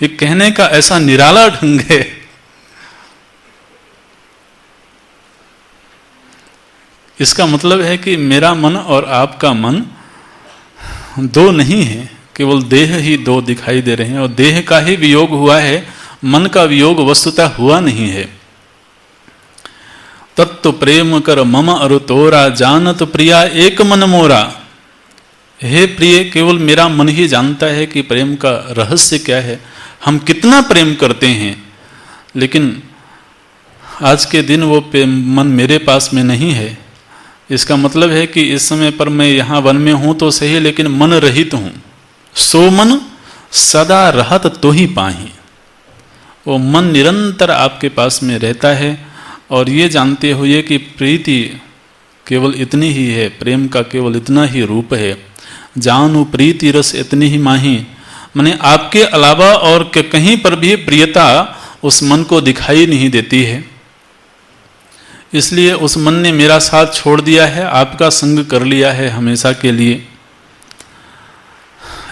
ये कहने का ऐसा निराला ढंग है। इसका मतलब है कि मेरा मन और आपका मन दो नहीं है, केवल देह ही दो दिखाई दे रहे हैं, और देह का ही वियोग हुआ है, मन का वियोग वस्तुतः हुआ नहीं है। तत्व प्रेम कर मम अरु तोरा, जानत प्रिया एक मन मोरा। हे प्रिय, केवल मेरा मन ही जानता है कि प्रेम का रहस्य क्या है, हम कितना प्रेम करते हैं। लेकिन आज के दिन वो मन मेरे पास में नहीं है। इसका मतलब है कि इस समय पर मैं यहाँ वन में हूँ तो सही, लेकिन मन रहित हूँ। सो मन सदा रहत तो ही पाही। वो मन निरंतर आपके पास में रहता है, और ये जानते हुए कि प्रीति केवल इतनी ही है, प्रेम का केवल इतना ही रूप है। जानू प्रीति रस इतनी ही माही। माने आपके अलावा और कहीं पर भी प्रियता उस मन को दिखाई नहीं देती है। इसलिए उस मन ने मेरा साथ छोड़ दिया है, आपका संग कर लिया है हमेशा के लिए।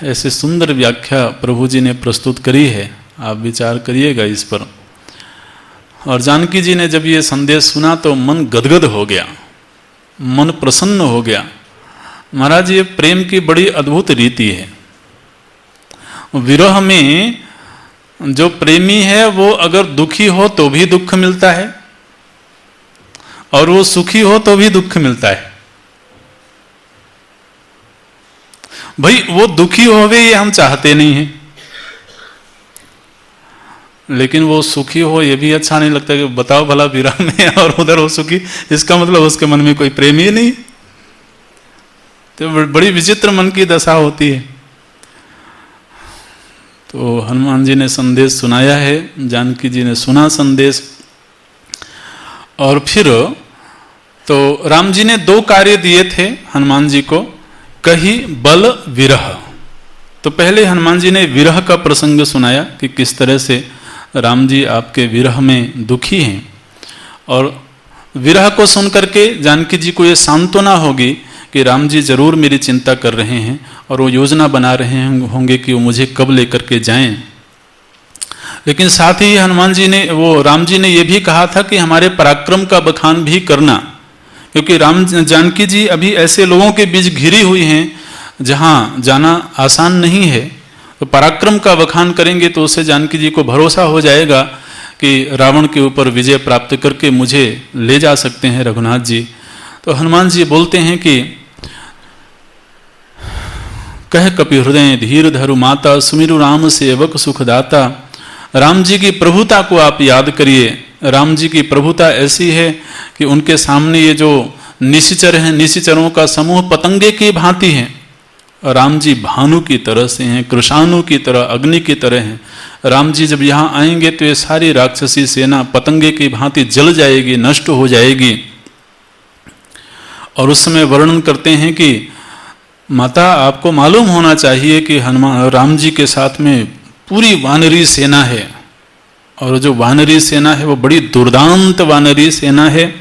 ऐसे सुंदर व्याख्या प्रभु जी ने प्रस्तुत करी है, आप विचार करिएगा इस पर। और जानकी जी ने जब ये संदेश सुना तो मन गदगद हो गया, मन प्रसन्न हो गया। महाराज, ये प्रेम की बड़ी अद्भुत रीति है। विरह में जो प्रेमी है वो अगर दुखी हो तो भी दुख मिलता है, और वो सुखी हो तो भी दुख मिलता है। भाई वो दुखी होवे ये हम चाहते नहीं हैं, लेकिन वो सुखी हो ये भी अच्छा नहीं लगता कि बताओ भला विरह में और उधर वो सुखी, इसका मतलब उसके मन में कोई प्रेम ही नहीं। तो बड़ी विचित्र मन की दशा होती है। तो हनुमान जी ने संदेश सुनाया है, जानकी जी ने सुना संदेश, और फिर तो राम जी ने 2 कार्य दिए थे हनुमान जी को, कही बल विरह। तो पहले हनुमान जी ने विरह का प्रसंग सुनाया कि किस तरह से राम जी आपके विरह में दुखी हैं, और विरह को सुनकर के जानकी जी को ये सांत्वना होगी कि राम जी जरूर मेरी चिंता कर रहे हैं और वो योजना बना रहे होंगे कि वो मुझे कब लेकर के जाएं। लेकिन साथ ही हनुमान जी ने, वो राम जी ने ये भी कहा था कि हमारे पराक्रम का बखान भी करना, क्योंकि जानकी जी अभी ऐसे लोगों के बीच घिरी हुई हैं जहां जाना आसान नहीं है। तो पराक्रम का बखान करेंगे तो उससे जानकी जी को भरोसा हो जाएगा कि रावण के ऊपर विजय प्राप्त करके मुझे ले जा सकते हैं रघुनाथ जी। तो हनुमान जी बोलते हैं कि कह कपि हृदय धीर धरु माता, सुमिरु राम सेवक सुखदाता। राम जी की प्रभुता को आप याद करिए। राम जी की प्रभुता ऐसी है कि उनके सामने ये जो निशिचर हैं, निशिचरों का समूह पतंगे की भांति हैं। राम जी भानु की तरह से हैं, कृषाणु की तरह, अग्नि की तरह हैं। राम जी जब यहाँ आएंगे तो ये सारी राक्षसी सेना पतंगे की भांति जल जाएगी, नष्ट हो जाएगी। और उस समय वर्णन करते हैं कि माता आपको मालूम होना चाहिए कि हनुमान राम जी के साथ में पूरी वानरी सेना है, और जो वानरी सेना है वो बड़ी दुर्दांत वानरी सेना है।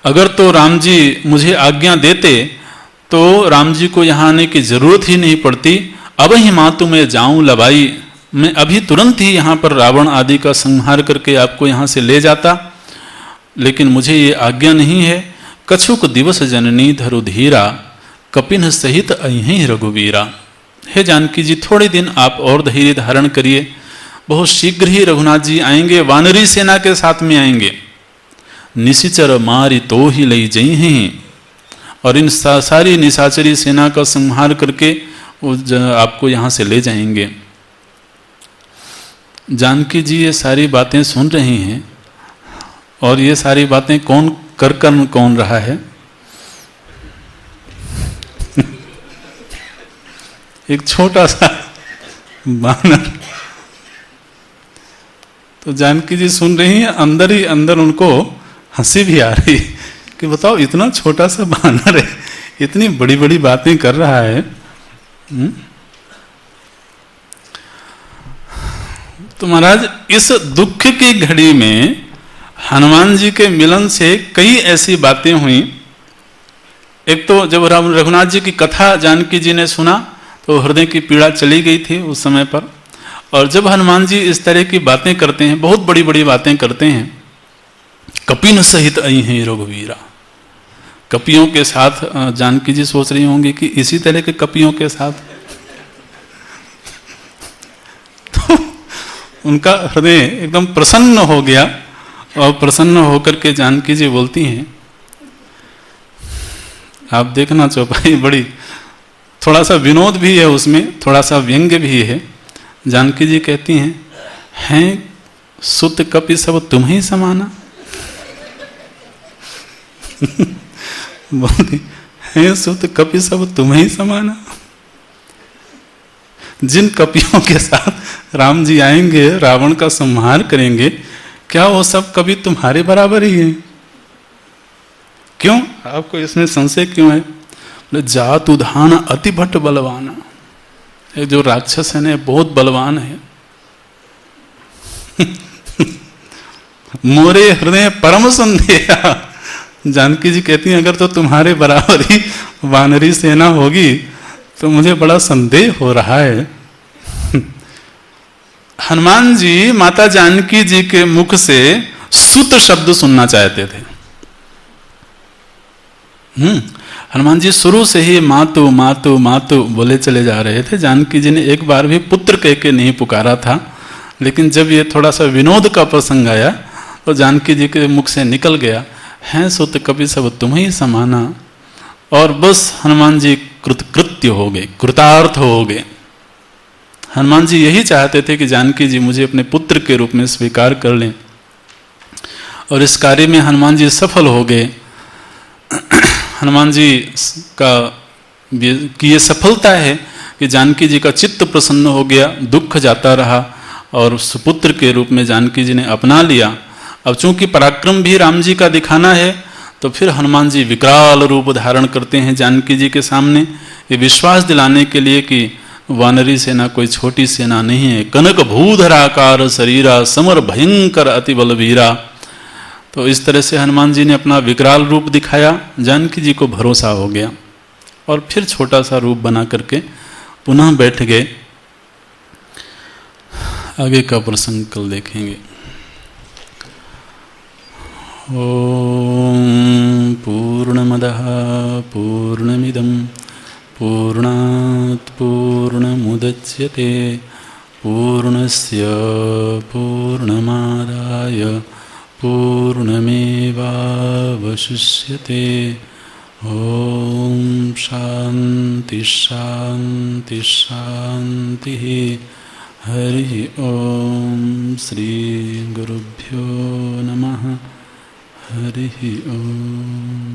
अगर तो राम जी मुझे आज्ञा देते तो राम जी को यहाँ आने की जरूरत ही नहीं पड़ती। अब ही मातु में जाऊं लबाई, मैं अभी तुरंत ही यहाँ पर रावण आदि का संहार करके आपको यहाँ से ले जाता, लेकिन मुझे ये आज्ञा नहीं है। कछुक दिवस जननी धरु धीरा, कपिन सहित अहीं रघुवीरा। हे जानकी जी थोड़े दिन आप और धैर्य धारण करिए, बहुत शीघ्र ही रघुनाथ जी आएंगे, वानरी सेना के साथ में आएंगे। निशिचर मारी तो ही लई जई हैं, और इन सारी निशाचरी सेना का संहार करके वो आपको यहाँ से ले जाएंगे। जानकी जी ये सारी बातें सुन रही हैं, और ये सारी बातें कौन कर कौन रहा है? एक छोटा सा बानर। तो जानकी जी सुन रही हैं, अंदर ही अंदर उनको हंसी भी आ रही कि बताओ इतना छोटा सा बानर है, इतनी बड़ी बड़ी बातें कर रहा है। तो महाराज इस दुख की घड़ी में हनुमान जी के मिलन से कई ऐसी बातें हुई। एक तो जब रघुनाथ जी की कथा जानकी जी ने सुना तो हृदय की पीड़ा चली गई थी उस समय पर। और जब हनुमान जी इस तरह की बातें करते हैं, बहुत बड़ी बड़ी बातें करते हैं, कपिन सहित अहीं रघुवीरा, कपियों के साथ जानकी जी सोच रही होंगी कि इसी तरह के कपियों के साथ। तो उनका हृदय एकदम प्रसन्न हो गया, और प्रसन्न होकर के जानकी जी बोलती हैं, आप देखना चौपाई बड़ी, थोड़ा सा विनोद भी है उसमें, थोड़ा सा व्यंग्य भी है। जानकी जी कहती हैं सुत कपि सब तुम्हें समाना। बोलती हैं सुत कपि सब तुम्हें समाना। जिन कपियों के साथ राम जी आएंगे, रावण का संहार करेंगे, क्या वो सब कभी तुम्हारे बराबर ही हैं? क्यों? आपको इसमें संशय क्यों है? जात उधान अति भट्ट बलवाना। ये जो राक्षस है ना बहुत बलवान है। मोरे हृदय परम संदेहा। जानकी जी कहती हैं अगर तो तुम्हारे बराबर ही वानरी सेना होगी तो मुझे बड़ा संदेह हो रहा है। हनुमान जी माता जानकी जी के मुख से सुत शब्द सुनना चाहते थे। हनुमान जी शुरू से ही मातु मातु मातु बोले चले जा रहे थे। जानकी जी ने एक बार भी पुत्र कह के नहीं पुकारा था, लेकिन जब ये थोड़ा सा विनोद का प्रसंग आया और जानकी जी के मुख से निकल गया, हैं सो तो कभी सब तुम ही समाना। और बस हनुमान जी कृतकृत्य हो गए, कृतार्थ हो गए। हनुमान जी यही चाहते थे कि जानकी जी मुझे अपने पुत्र के रूप में स्वीकार कर लें, और इस कार्य में हनुमान जी सफल हो गए। हनुमान जी की ये सफलता है कि जानकी जी का चित्त प्रसन्न हो गया, दुख जाता रहा, और सुपुत्र के रूप में जानकी जी ने अपना लिया। अब चूंकि पराक्रम भी राम जी का दिखाना है, तो फिर हनुमान जी विकराल रूप धारण करते हैं जानकी जी के सामने, ये विश्वास दिलाने के लिए कि वानरी सेना कोई छोटी सेना नहीं है। कनक भूधराकार शरीरा समर भयंकर अति बलवीरा। तो इस तरह से हनुमान जी ने अपना विकराल रूप दिखाया, जानकी जी को भरोसा हो गया, और फिर छोटा सा रूप बना करके पुनः बैठ गए। आगे का प्रसंग कल देखेंगे। ओम पूर्णमदः पूर्णमिदं पूर्णात् पूर्णमुदच्यते पूर्णस्य पूर्णमादाय पूर्णमेवावशिष्यते। ओम शांति शांति शांति। हरि ओम श्री गुरुभ्यो नमः। हरि ओम।